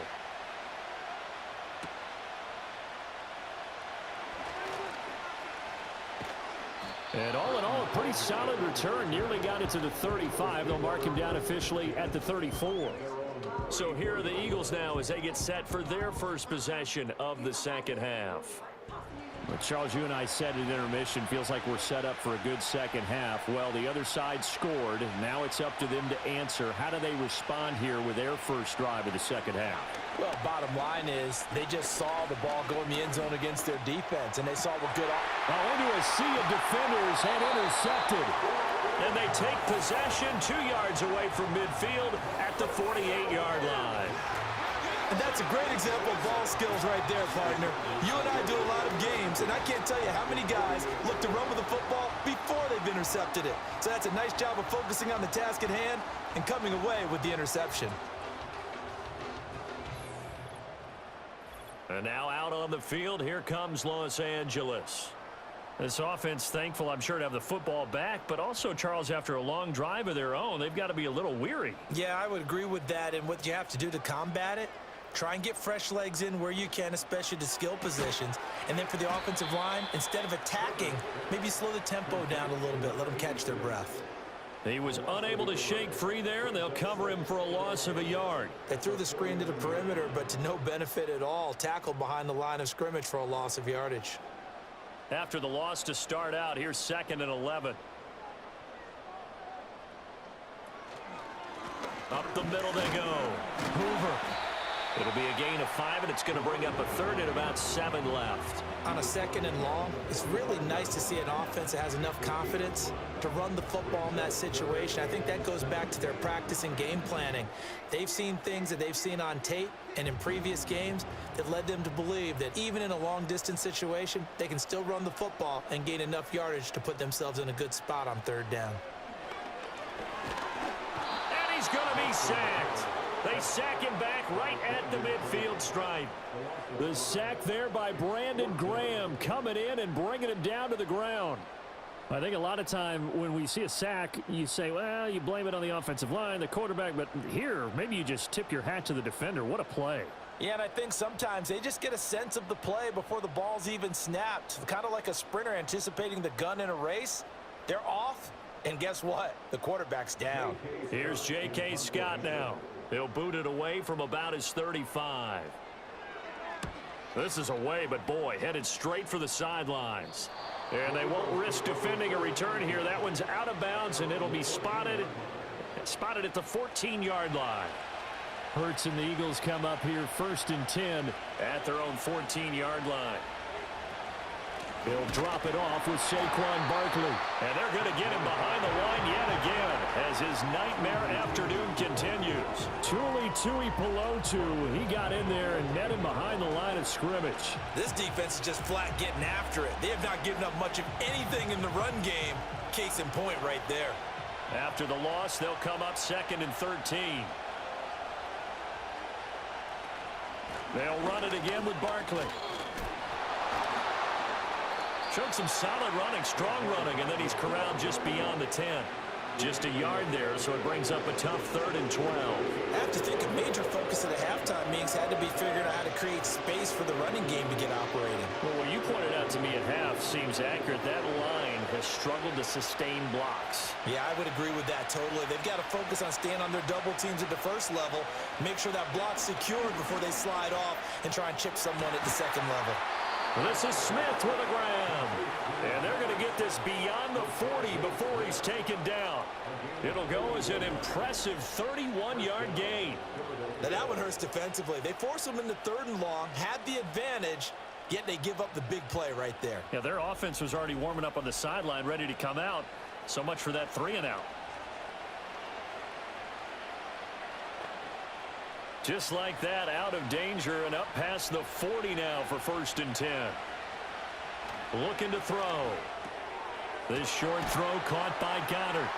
[SPEAKER 1] And all in all, a pretty solid return. Nearly got it to the 35. They'll mark him down officially at the 34. So here are the Eagles now as they get set for their first possession of the second half.
[SPEAKER 3] Well, Charles, you and I said at intermission, feels like we're set up for a good second half. Well, the other side scored. Now it's up to them to answer. How do they respond here with their first drive of the second half?
[SPEAKER 4] Well, bottom line is they just saw the ball go in the end zone against their defense, and they saw what good.
[SPEAKER 3] Into a sea of defenders and intercepted.
[SPEAKER 1] And they take possession 2 yards away from midfield at the 48-yard line.
[SPEAKER 2] And that's a great example of ball skills right there, partner. You and I do a lot of games, and I can't tell you how many guys look to run with the football before they've intercepted it. So that's a nice job of focusing on the task at hand and coming away with the interception.
[SPEAKER 1] And now out on the field, here comes Los Angeles. This offense, thankful, I'm sure, to have the football back, but also, Charles, after a long drive of their own, they've got to be a little weary.
[SPEAKER 2] Yeah, I would agree with that, and what you have to do to combat it, try and get fresh legs in where you can, especially to skill positions. And then for the offensive line, instead of attacking, maybe slow the tempo down a little bit, let them catch their breath.
[SPEAKER 1] He was unable to shake free there, and they'll cover him for a loss of a yard.
[SPEAKER 2] They threw the screen to the perimeter, but to no benefit at all. Tackled behind the line of scrimmage for a loss of yardage.
[SPEAKER 1] After the loss to start out, here's 2nd and 11. Up the middle they go. Hoover. It'll be a gain of 5, and it's going to bring up a third and about 7 left.
[SPEAKER 2] On a 2nd and long, it's really nice to see an offense that has enough confidence to run the football in that situation. I think that goes back to their practice and game planning. They've seen things that they've seen on tape and in previous games that led them to believe that even in a long-distance situation, they can still run the football and gain enough yardage to put themselves in a good spot on 3rd down.
[SPEAKER 1] And he's going to be sacked. They sack him back right at the midfield stripe.
[SPEAKER 3] The sack there by Brandon Graham coming in and bringing him down to the ground. I think a lot of time when we see a sack, you say, well, you blame it on the offensive line, the quarterback, but here, maybe you just tip your hat to the defender. What a play.
[SPEAKER 4] Yeah, and I think sometimes they just get a sense of the play before the ball's even snapped. Kind of like a sprinter anticipating the gun in a race. They're off, and guess what? The quarterback's down.
[SPEAKER 1] Here's J.K. Scott now. He'll boot it away from about his 35. This is away, but boy, headed straight for the sidelines. And they won't risk defending a return here. That one's out of bounds, and it'll be spotted at the 14-yard line.
[SPEAKER 3] Hurts and the Eagles come up here 1st and 10 at their own 14-yard line. He'll drop it off with Saquon Barkley. And they're going to get him behind the line yet again as his nightmare afternoon continues. Tuli Tuipulotu, he got in there and met him behind the line of scrimmage.
[SPEAKER 2] This defense is just flat getting after it. They have not given up much of anything in the run game. Case in point right there.
[SPEAKER 3] After the loss, they'll come up 2nd and 13. They'll run it again with Barkley. Showed some solid running, strong running, and then he's corralled just beyond the 10. Just a yard there, so it brings up a tough 3rd and 12.
[SPEAKER 2] I have to think a major focus of the halftime meetings had to be figuring out how to create space for the running game to get operating.
[SPEAKER 3] Well, what you pointed out to me at half seems accurate. That line has struggled to sustain blocks.
[SPEAKER 2] Yeah, I would agree with that totally. They've got to focus on staying on their double teams at the first level, make sure that block's secured before they slide off and try and chip someone at the second level.
[SPEAKER 3] This is Smith with a grab. And they're going to get this beyond the 40 before he's taken down. It'll go as an impressive 31-yard gain.
[SPEAKER 2] Now that one hurts defensively. They force him into 3rd and long, had the advantage, yet they give up the big play right there.
[SPEAKER 3] Yeah, their offense was already warming up on the sideline, ready to come out. So much for that 3-and-out. Just like that, out of danger and up past the 40 now for 1st and 10. Looking to throw. This short throw caught by Goddard.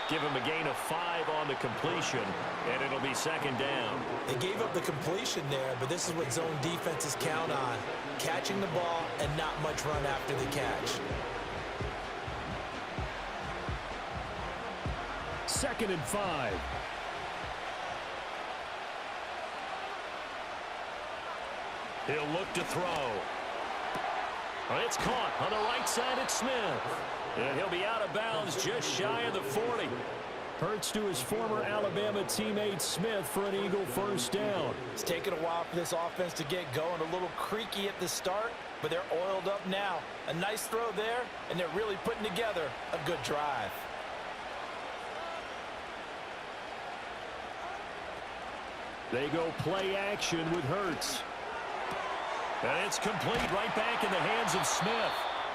[SPEAKER 3] Give him a gain of 5 on the completion, and it'll be 2nd down.
[SPEAKER 2] They gave up the completion there, but this is what zone defenses count on. Catching the ball and not much run after the catch.
[SPEAKER 3] 2nd and 5. He'll look to throw. It's caught on the right side at Smith. And he'll be out of bounds just shy of the 40. Hurts to his former Alabama teammate Smith for an Eagle 1st down.
[SPEAKER 4] It's taken a while for this offense to get going. A little creaky at the start, but they're oiled up now. A nice throw there, and they're really putting together a good drive.
[SPEAKER 3] They go play action with Hurts. And it's complete right back in the hands of Smith.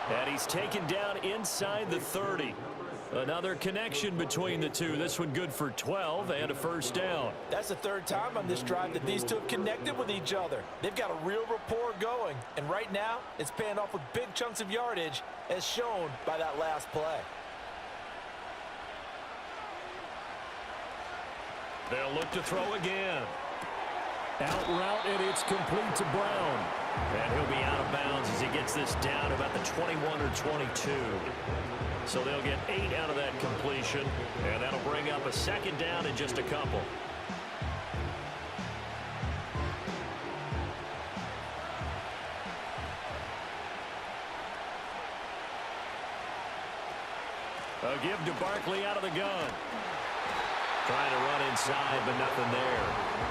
[SPEAKER 3] And he's taken down inside the 30. Another connection between the two. This one good for 12 and a 1st down.
[SPEAKER 4] That's the 3rd time on this drive that these two have connected with each other. They've got a real rapport going. And right now, it's paying off with big chunks of yardage, as shown by that last play.
[SPEAKER 3] They'll look to throw again. Out route, and it's complete to Brown. And he'll be out of bounds as he gets this down about the 21 or 22. So they'll get 8 out of that completion, and that'll bring up a 2nd down in just a couple. A give to Barkley out of the gun. Trying to run inside, but nothing there.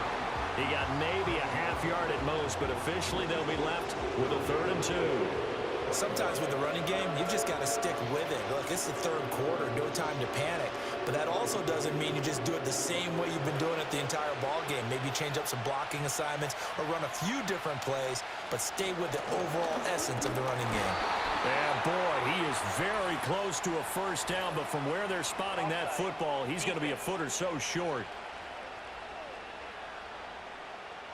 [SPEAKER 3] He got maybe a half-yard at most, but officially they'll be left with a 3rd and 2.
[SPEAKER 2] Sometimes with the running game, you've just got to stick with it. Look, it's the 3rd quarter, no time to panic. But that also doesn't mean you just do it the same way you've been doing it the entire ball game. Maybe change up some blocking assignments or run a few different plays, but stay with the overall essence of the running game.
[SPEAKER 3] Yeah, boy, he is very close to a 1st down, but from where they're spotting that football, he's going to be a foot or so short.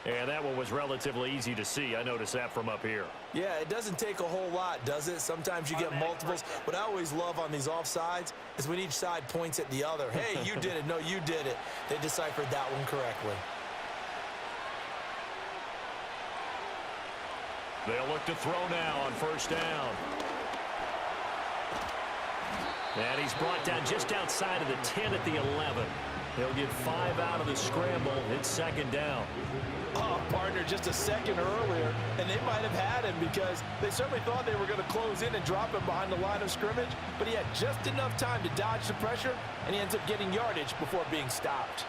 [SPEAKER 3] And that one was relatively easy to see. I noticed that from up here.
[SPEAKER 2] Yeah, it doesn't take a whole lot, does it? Sometimes you get multiples. What I always love on these offsides is when each side points at the other. Hey, you did it. No, you did it. They deciphered that one correctly.
[SPEAKER 3] They'll look to throw now on 1st down. And he's brought down just outside of the 10 at the 11. He'll get 5 out of the scramble. It's 2nd down.
[SPEAKER 4] Oh, partner, just a second earlier, and they might have had him because they certainly thought they were going to close in and drop him behind the line of scrimmage, but he had just enough time to dodge the pressure, and he ends up getting yardage before being stopped.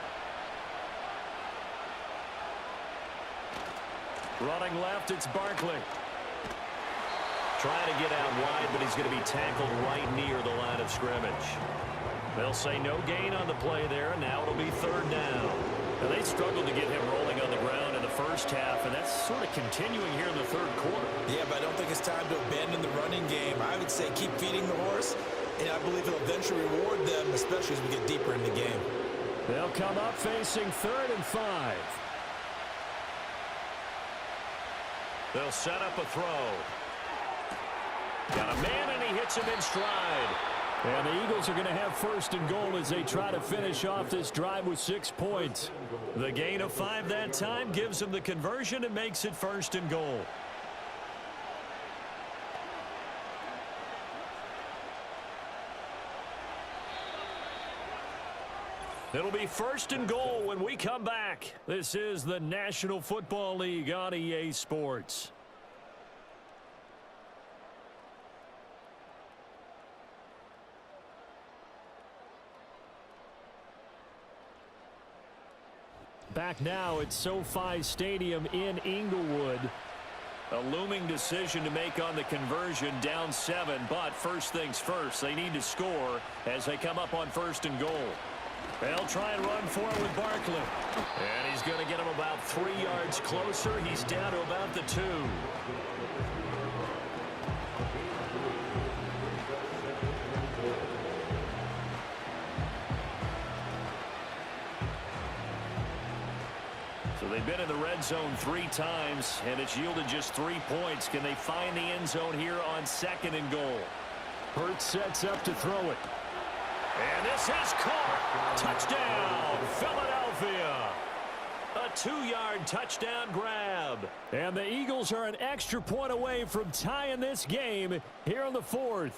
[SPEAKER 3] Running left, it's Barkley. Trying to get out wide, but he's going to be tackled right near the line of scrimmage. They'll say no gain on the play there, and now it'll be 3rd down. Now, they struggled to get him rolling on the ground in the first half, and that's sort of continuing here in the third quarter.
[SPEAKER 2] Yeah, but I don't think it's time to abandon the running game. I would say keep feeding the horse, and I believe it'll eventually reward them, especially as we get deeper in the game.
[SPEAKER 3] They'll come up facing 3rd and 5. They'll set up a throw. Got a man, and he hits him in stride. And the Eagles are going to have 1st and goal as they try to finish off this drive with 6 points. The gain of 5 that time gives them the conversion and makes it 1st and goal. It'll be 1st and goal when we come back. This is the National Football League on EA Sports. Back now at SoFi Stadium in Inglewood. A looming decision to make on the conversion, down 7, but first things first, they need to score as they come up on 1st and goal. They'll try and run for it with Barkley. And he's going to get him about 3 yards closer. He's down to about the 2. So they've been in the red zone 3 times, and it's yielded just 3 points. Can they find the end zone here on 2nd and goal? Hurts sets up to throw it. And this is caught. Touchdown, Philadelphia. A 2-yard touchdown grab. And the Eagles are an extra point away from tying this game here in the 4th.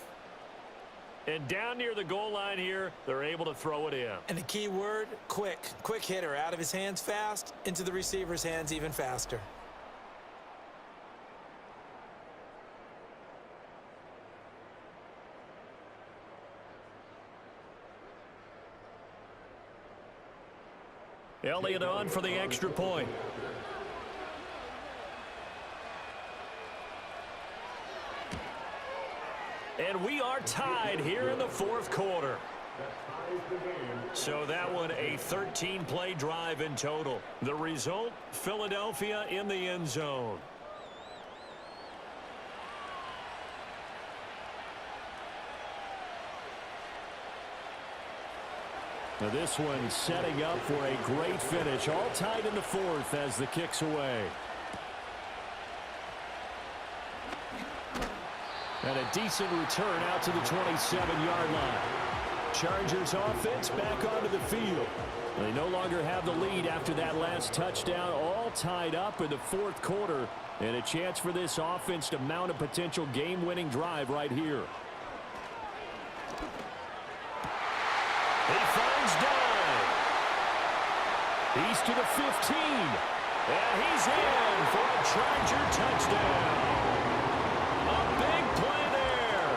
[SPEAKER 3] And down near the goal line here, they're able to throw it in.
[SPEAKER 2] And the key word, quick. Quick hitter, out of his hands fast, into the receiver's hands even faster.
[SPEAKER 3] Elliott on for the extra point. And we are tied here in the 4th quarter. So that one a 13-play drive in total. The result, Philadelphia in the end zone. Now this one setting up for a great finish. All tied in the 4th as the kick's away. And a decent return out to the 27-yard line. Chargers offense back onto the field. They no longer have the lead after that last touchdown. All tied up in the 4th quarter. And a chance for this offense to mount a potential game-winning drive right here. He finds Dodd. He's to the 15. And he's in for a Charger touchdown. A big play there.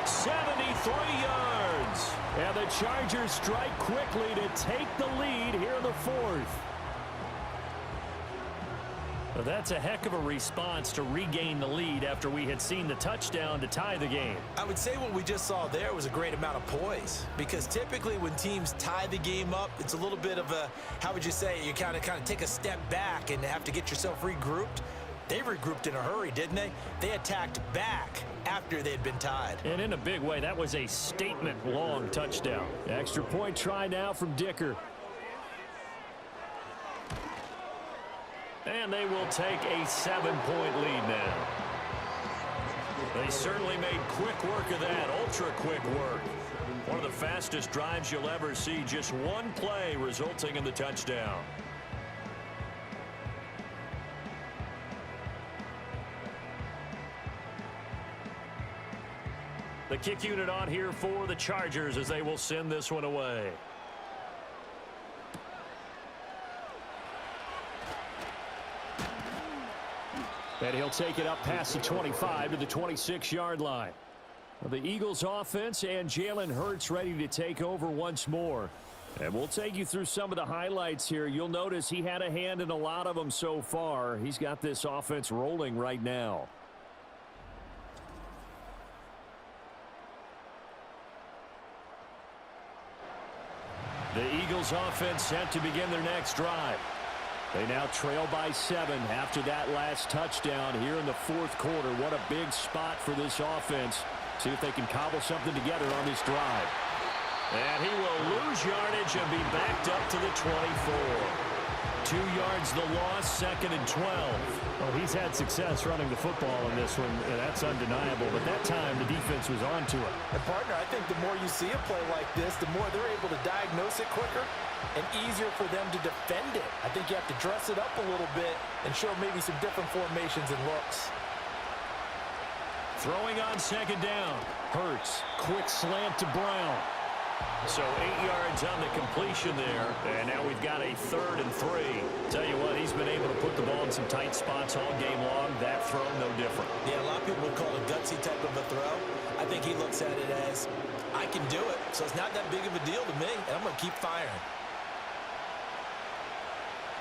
[SPEAKER 3] 73 yards. And the Chargers strike quickly to take the lead here in the 4th. Well, that's a heck of a response to regain the lead after we had seen the touchdown to tie the game.
[SPEAKER 2] I would say what we just saw there was a great amount of poise, because typically when teams tie the game up, it's a little bit of a, how would you say, you kind of take a step back and have to get yourself regrouped. They regrouped in a hurry, didn't they? They attacked back after they'd been tied.
[SPEAKER 3] And in a big way, that was a statement-long touchdown. Extra point try now from Dicker. And they will take a 7-point lead now. They certainly made quick work of that, ultra-quick work. One of the fastest drives you'll ever see, just one play resulting in the touchdown. The kick unit on here for the Chargers as they will send this one away. And he'll take it up past the 25 to the 26-yard line. The Eagles offense and Jalen Hurts ready to take over once more. And we'll take you through some of the highlights here. You'll notice he had a hand in a lot of them so far. He's got this offense rolling right now. The Eagles offense set to begin their next drive. They now trail by 7 after that last touchdown here in the fourth quarter. What a big spot for this offense. See if they can cobble something together on this drive. And he will lose yardage and be backed up to the 24. 2 yards the loss, 2nd and 12.
[SPEAKER 7] Well, he's had success running the football in this one, and that's undeniable. But that time, the defense was on to it.
[SPEAKER 4] And, partner, I think the more you see a play like this, the more they're able to diagnose it quicker and easier for them to defend it. I think you have to dress it up a little bit and show maybe some different formations and looks.
[SPEAKER 3] Throwing on 2nd down. Hurts. Quick slant to Brown. So 8 yards on the completion there. And now we've got a 3rd and 3. Tell you what, he's been able to put the ball in some tight spots all game long. That throw, no different.
[SPEAKER 2] Yeah, a lot of people would call it a gutsy type of a throw. I think he looks at it as, I can do it, so it's not that big of a deal to me, and I'm going to keep firing.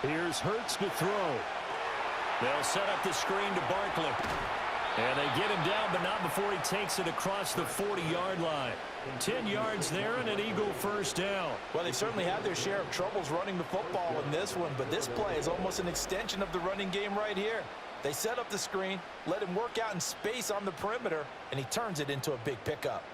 [SPEAKER 3] Here's Hurts to throw. They'll set up the screen to Barkley. And they get him down, but not before he takes it across the 40-yard line. 10 yards there and an Eagle first down.
[SPEAKER 4] Well, they certainly had their share of troubles running the football in this one, but this play is almost an extension of the running game right here. They set up the screen, let him work out in space on the perimeter, and he turns it into a big pickup.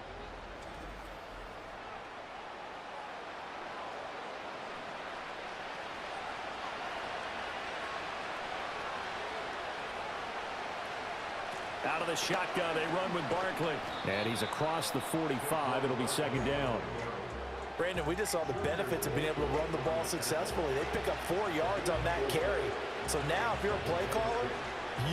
[SPEAKER 3] Out of the shotgun, they run with Barkley. And he's across the 45. It'll be 2nd down.
[SPEAKER 4] Brandon, we just saw the benefits of being able to run the ball successfully. They pick up 4 yards on that carry. So now, if you're a play caller,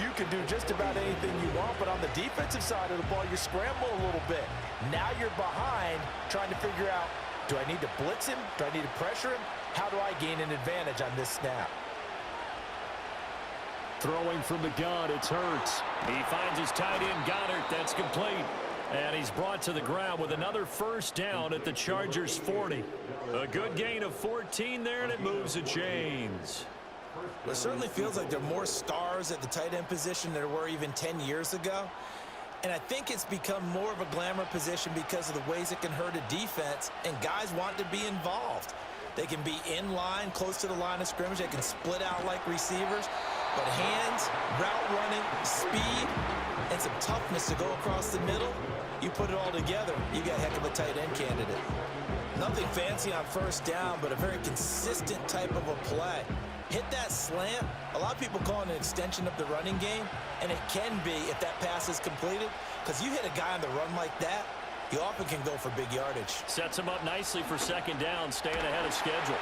[SPEAKER 4] you can do just about anything you want. But on the defensive side of the ball, you scramble a little bit. Now you're behind trying to figure out, do I need to blitz him? Do I need to pressure him? How do I gain an advantage on this snap?
[SPEAKER 3] Throwing from the gun, it's Hurts. He finds his tight end, Goddard. That's complete. And he's brought to the ground with another first down at the Chargers' 40. A good gain of 14 there, and it moves the chains.
[SPEAKER 2] It certainly feels like there are more stars at the tight end position than there were even 10 years ago. And I think it's become more of a glamour position because of the ways it can hurt a defense, and guys want to be involved. They can be in line, close to the line of scrimmage. They can split out like receivers. But hands, route running, speed, and some toughness to go across the middle, you put it all together, you got a heck of a tight end candidate. Nothing fancy on first down, but a very consistent type of a play. Hit that slant. A lot of people call it an extension of the running game, and it can be if that pass is completed, because you hit a guy on the run like that, you often can go for big yardage.
[SPEAKER 3] Sets him up nicely for 2nd down, staying ahead of schedule.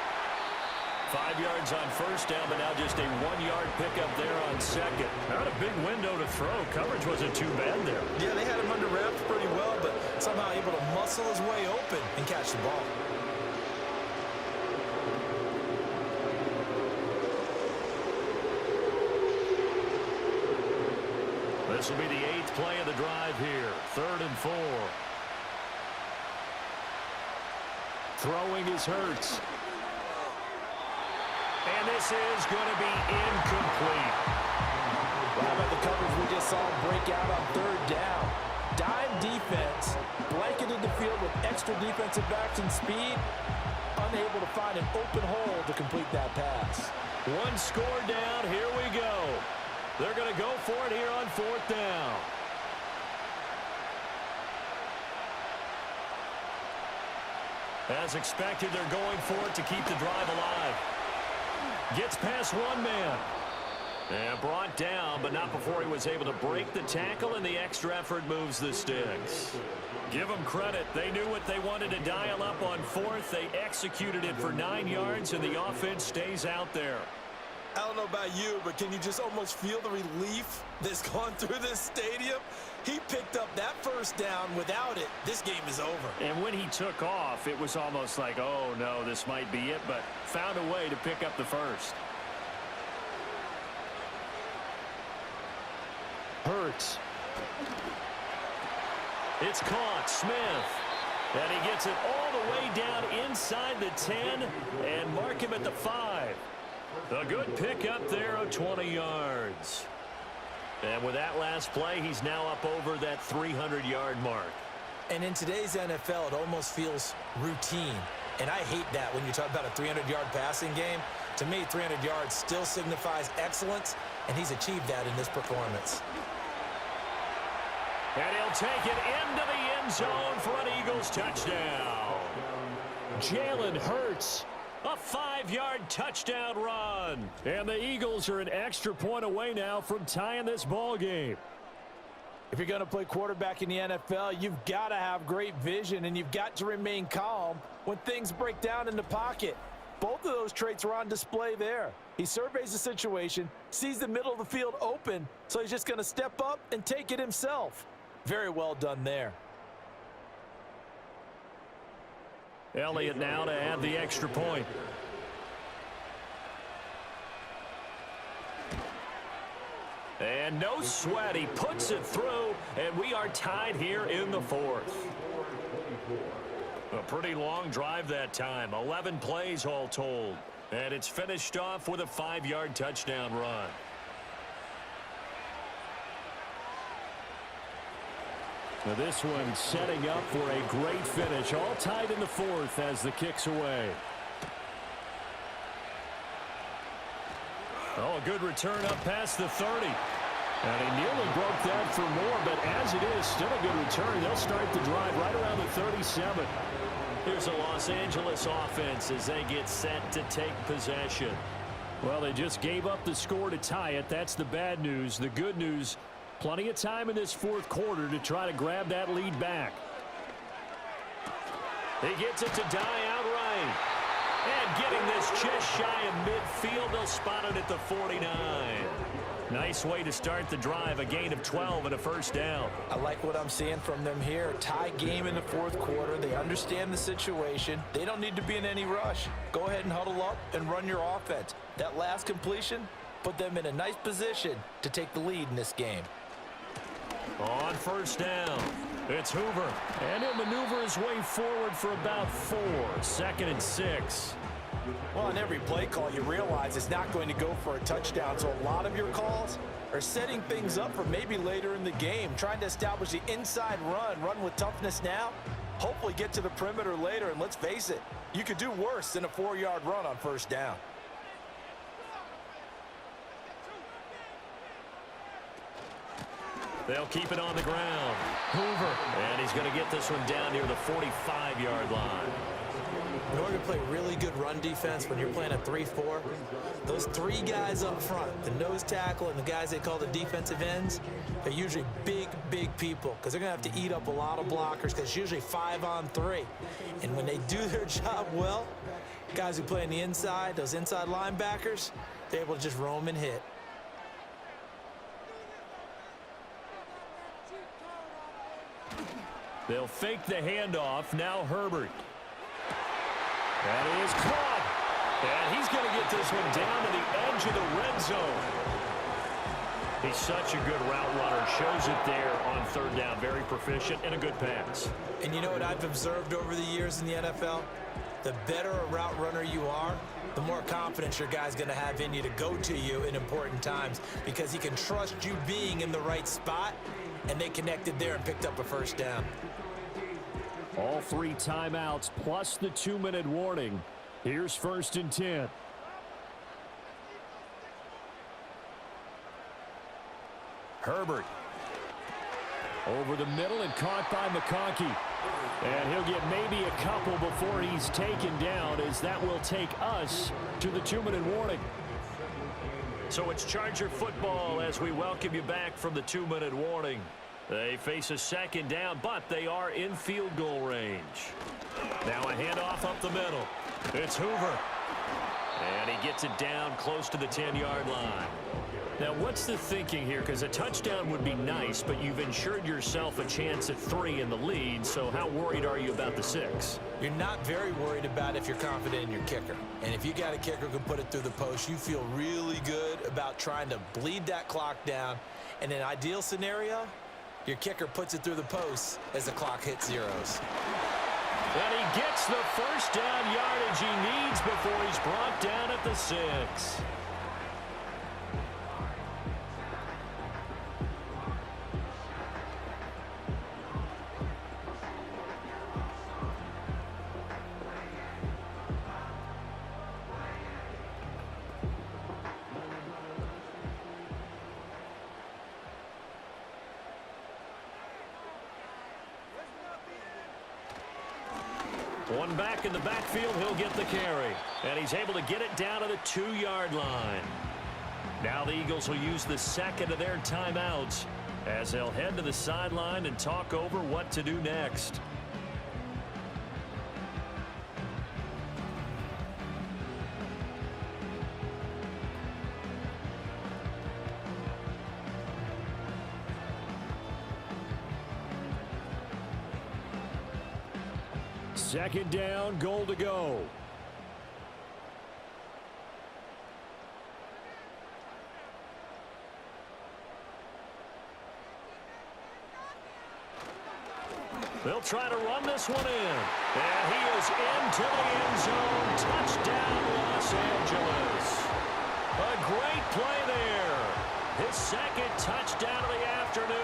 [SPEAKER 3] 5 yards on first down, but now just a 1-yard pickup there on 2nd. Not a big window to throw. Coverage wasn't too bad there.
[SPEAKER 2] Yeah, they had him under wraps pretty well, but somehow able to muscle his way open and catch the ball.
[SPEAKER 3] This will be the 8th play of the drive here. 3rd and 4. Throwing is Hurts. And this is going to be incomplete.
[SPEAKER 4] Well, how about the coverage we just saw break out on 3rd down? Dime defense, blanketed the field with extra defensive backs and speed, unable to find an open hole to complete that pass.
[SPEAKER 3] 1 score down. Here we go. They're going to go for it here on 4th down. As expected, they're going for it to keep the drive alive. Gets past 1 man. And brought down, but not before he was able to break the tackle, and the extra effort moves the sticks. Give them credit. They knew what they wanted to dial up on 4th. They executed it for 9 yards, and the offense stays out there.
[SPEAKER 2] I don't know about you, but can you just almost feel the relief that's gone through this stadium? He picked up that first down. Without it, this game is over.
[SPEAKER 3] And when he took off, it was almost like, oh, no, this might be it, but found a way to pick up the first. Hurts. It's caught. Smith. And he gets it all the way down inside the 10 and mark him at the 5. A good pickup there of 20 yards. And with that last play, he's now up over that 300-yard mark.
[SPEAKER 2] And in today's NFL, it almost feels routine. And I hate that when you talk about a 300-yard passing game. To me, 300 yards still signifies excellence, and he's achieved that in this performance.
[SPEAKER 3] And he'll take it into the end zone for an Eagles touchdown. Jalen Hurts, a 5-yard touchdown run. And the Eagles are an extra point away now from tying this ball game.
[SPEAKER 4] If you're going to play quarterback in the NFL, you've got to have great vision, and you've got to remain calm when things break down in the pocket. Both of those traits are on display there. He surveys the situation, sees the middle of the field open, so he's just going to step up and take it himself. Very well done there.
[SPEAKER 3] Elliott now to add the extra point. And no sweat. He puts it through, and we are tied here in the fourth. A pretty long drive that time. 11 plays all told. And it's finished off with a 5-yard touchdown run. Now this one setting up for a great finish. All tied in the fourth as the kick's away. Oh, a good return up past the 30. And he nearly broke that for more, but as it is, still a good return. They'll start the drive right around the 37. Here's a Los Angeles offense as they get set to take possession. Well, they just gave up the score to tie it. That's the bad news. The good news, plenty of time in this fourth quarter to try to grab that lead back. He gets it to die outright. And getting this just shy of midfield, they'll spot it at the 49. Nice way to start the drive, a gain of 12 and a first down.
[SPEAKER 4] I like what I'm seeing from them here. Tie game in the fourth quarter. They understand the situation. They don't need to be in any rush. Go ahead and huddle up and run your offense. That last completion put them in a nice position to take the lead in this game.
[SPEAKER 3] On first down, it's Hoover. And he'll maneuver his way forward for about 4. 2nd and 6.
[SPEAKER 4] Well, on every play call, you realize it's not going to go for a touchdown. So a lot of your calls are setting things up for maybe later in the game, trying to establish the inside run with toughness now, hopefully get to the perimeter later. And let's face it, you could do worse than a 4-yard run on first down.
[SPEAKER 3] They'll keep it on the ground. Hoover. And he's going to get this one down near the 45-yard line.
[SPEAKER 2] In order to play really good run defense when you're playing a 3-4, those 3 guys up front, the nose tackle and the guys they call the defensive ends, are usually big people because they're going to have to eat up a lot of blockers because it's usually 5-on-3. And when they do their job well, guys who play on the inside, those inside linebackers, they're able to just roam and hit.
[SPEAKER 3] They'll fake the handoff. Now Herbert. That is caught. And he's going to get this one down to the edge of the red zone. He's such a good route runner. Shows it there on third down. Very proficient and a good pass.
[SPEAKER 2] And you know what I've observed over the years in the NFL? The better a route runner you are, the more confidence your guy's going to have in you to go to you in important times because he can trust you being in the right spot, and they connected there and picked up a first down.
[SPEAKER 3] All 3 timeouts plus the 2-minute warning. Here's 1st and 10. Herbert. Over the middle and caught by McConkey. And he'll get maybe a couple before he's taken down, as that will take us to the 2-minute warning. So it's Charger football as we welcome you back from the 2-minute warning. They face a 2nd down, but they are in field goal range. Now a handoff up the middle. It's Hoover. And he gets it down close to the 10-yard line. Now, what's the thinking here? Because a touchdown would be nice, but you've ensured yourself a chance at 3 in the lead, so how worried are you about the 6?
[SPEAKER 2] You're not very worried about if you're confident in your kicker. And if you got a kicker who can put it through the post, you feel really good about trying to bleed that clock down. In an ideal scenario, your kicker puts it through the post as the clock hits zeros.
[SPEAKER 3] And he gets the first down yardage he needs before he's brought down at the 6. One back in the backfield, he'll get the carry. And he's able to get it down to the 2-yard line. Now the Eagles will use the second of their timeouts as they'll head to the sideline and talk over what to do next. Second down, goal to go. They'll try to run this one in. And he is into the end zone. Touchdown, Los Angeles. A great play there. His second touchdown of the afternoon.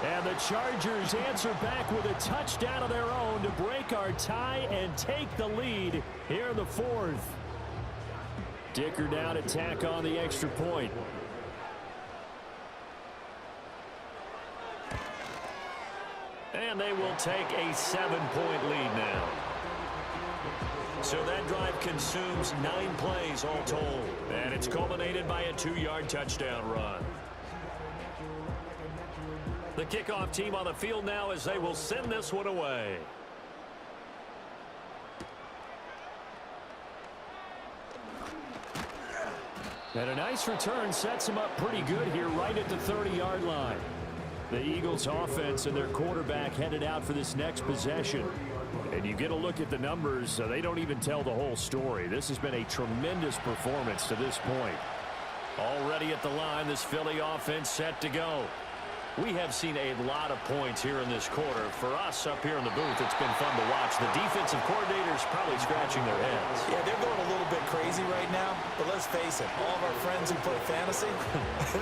[SPEAKER 3] And the Chargers answer back with a touchdown of their own to break our tie and take the lead here in the fourth. Dicker down to tack on the extra point. And they will take a 7-point lead now. So that drive consumes 9 plays all told. And it's culminated by a 2-yard touchdown run. The kickoff team on the field now as they will send this one away. And a nice return sets him up pretty good here right at the 30-yard line. The Eagles offense and their quarterback headed out for this next possession. And you get a look at the numbers, they don't even tell the whole story. This has been a tremendous performance to this point. Already at the line, this Philly offense set to go. We have seen a lot of points here in this quarter. For us up here in the booth, it's been fun to watch. The defensive coordinators probably scratching their heads.
[SPEAKER 2] Yeah, they're going a little bit crazy right now, but let's face it, all of our friends who play fantasy,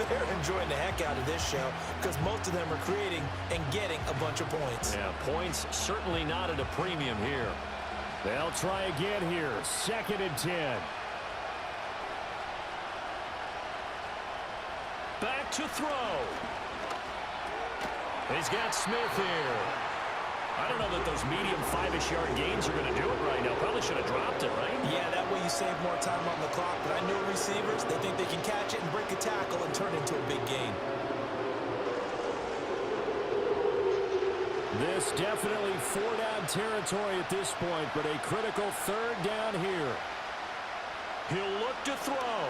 [SPEAKER 2] they're enjoying the heck out of this show because most of them are creating and getting a bunch of points.
[SPEAKER 3] Yeah, points certainly not at a premium here. They'll try again here. 2nd and 10. Back to throw. He's got Smith here. I don't know that those medium 5-ish yard gains are going to do it right now. Probably should have dropped it, right?
[SPEAKER 2] Yeah, that way you save more time on the clock. But I know receivers, they think they can catch it and break a tackle and turn it into a big gain. This
[SPEAKER 3] definitely 4-down territory at this point, but a critical 3rd down here. He'll look to throw.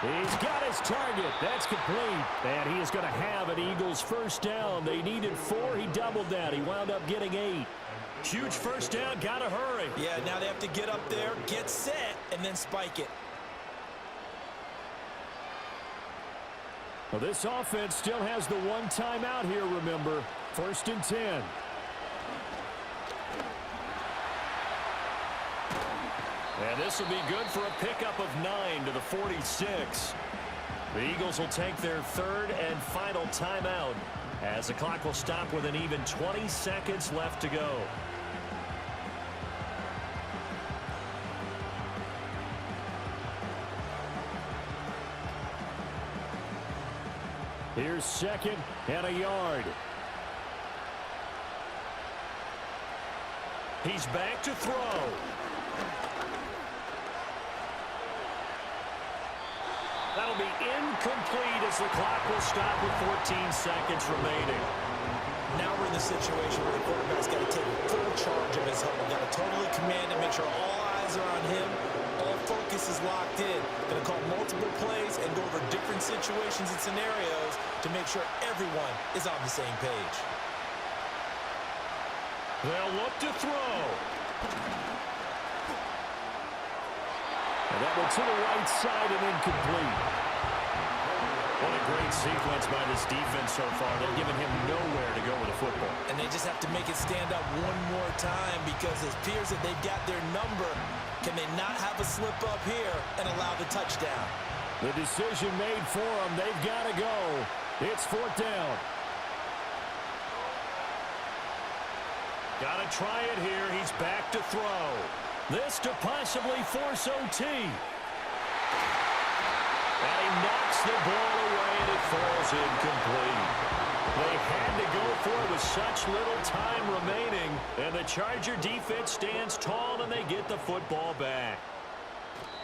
[SPEAKER 3] He's got his target. That's complete. And he is going to have an Eagles first down. They needed 4. He doubled that. He wound up getting 8. Huge first down. Got to hurry.
[SPEAKER 2] Yeah, now they have to get up there, get set, and then spike it.
[SPEAKER 3] Well, this offense still has the one timeout here, remember. 1st and 10. And this will be good for a pickup of 9 to the 46. The Eagles will take their 3rd and final timeout as the clock will stop with an even 20 seconds left to go. Here's 2nd and a yard. He's back to throw. That'll be incomplete as the clock will stop with 14 seconds remaining.
[SPEAKER 2] Now we're in the situation where the quarterback's got to take full charge of his home. Got to totally command it, make sure all eyes are on him. All focus is locked in. Going to call multiple plays and go over different situations and scenarios to make sure everyone is on the same page.
[SPEAKER 3] They'll look to throw. And that one to the right side and incomplete. What a great sequence by this defense so far. They've given him nowhere to go with the football.
[SPEAKER 2] And they just have to make it stand up one more time because it appears that they've got their number. Can they not have a slip up here and allow the touchdown?
[SPEAKER 3] The decision made for them. They've got to go. It's 4th down. Got to try it here. He's back to throw. This to possibly force OT. And he knocks the ball away, and it falls incomplete.
[SPEAKER 1] They had to go for it with such little time remaining, and the Charger defense stands tall, and they get the football back.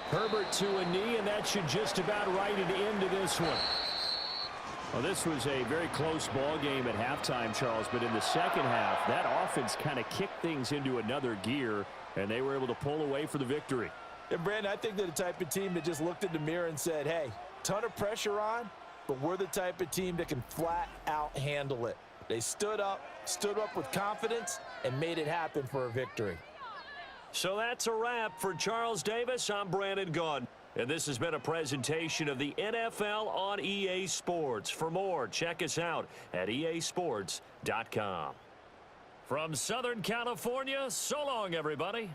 [SPEAKER 1] Herbert to a knee, and that should just about write it into this one.
[SPEAKER 3] Well, this was a very close ball game at halftime, Charles, but in the second half, that offense kind of kicked things into another gear, and they were able to pull away for the victory.
[SPEAKER 4] And, Brandon, I think they're the type of team that just looked in the mirror and said, hey, ton of pressure on, but we're the type of team that can flat out handle it. They stood up with confidence, and made it happen for a victory.
[SPEAKER 1] So that's a wrap for Charles Davis. I'm Brandon Gaudin. And this has been a presentation of the NFL on EA Sports. For more, check us out at easports.com. From Southern California, so long, everybody.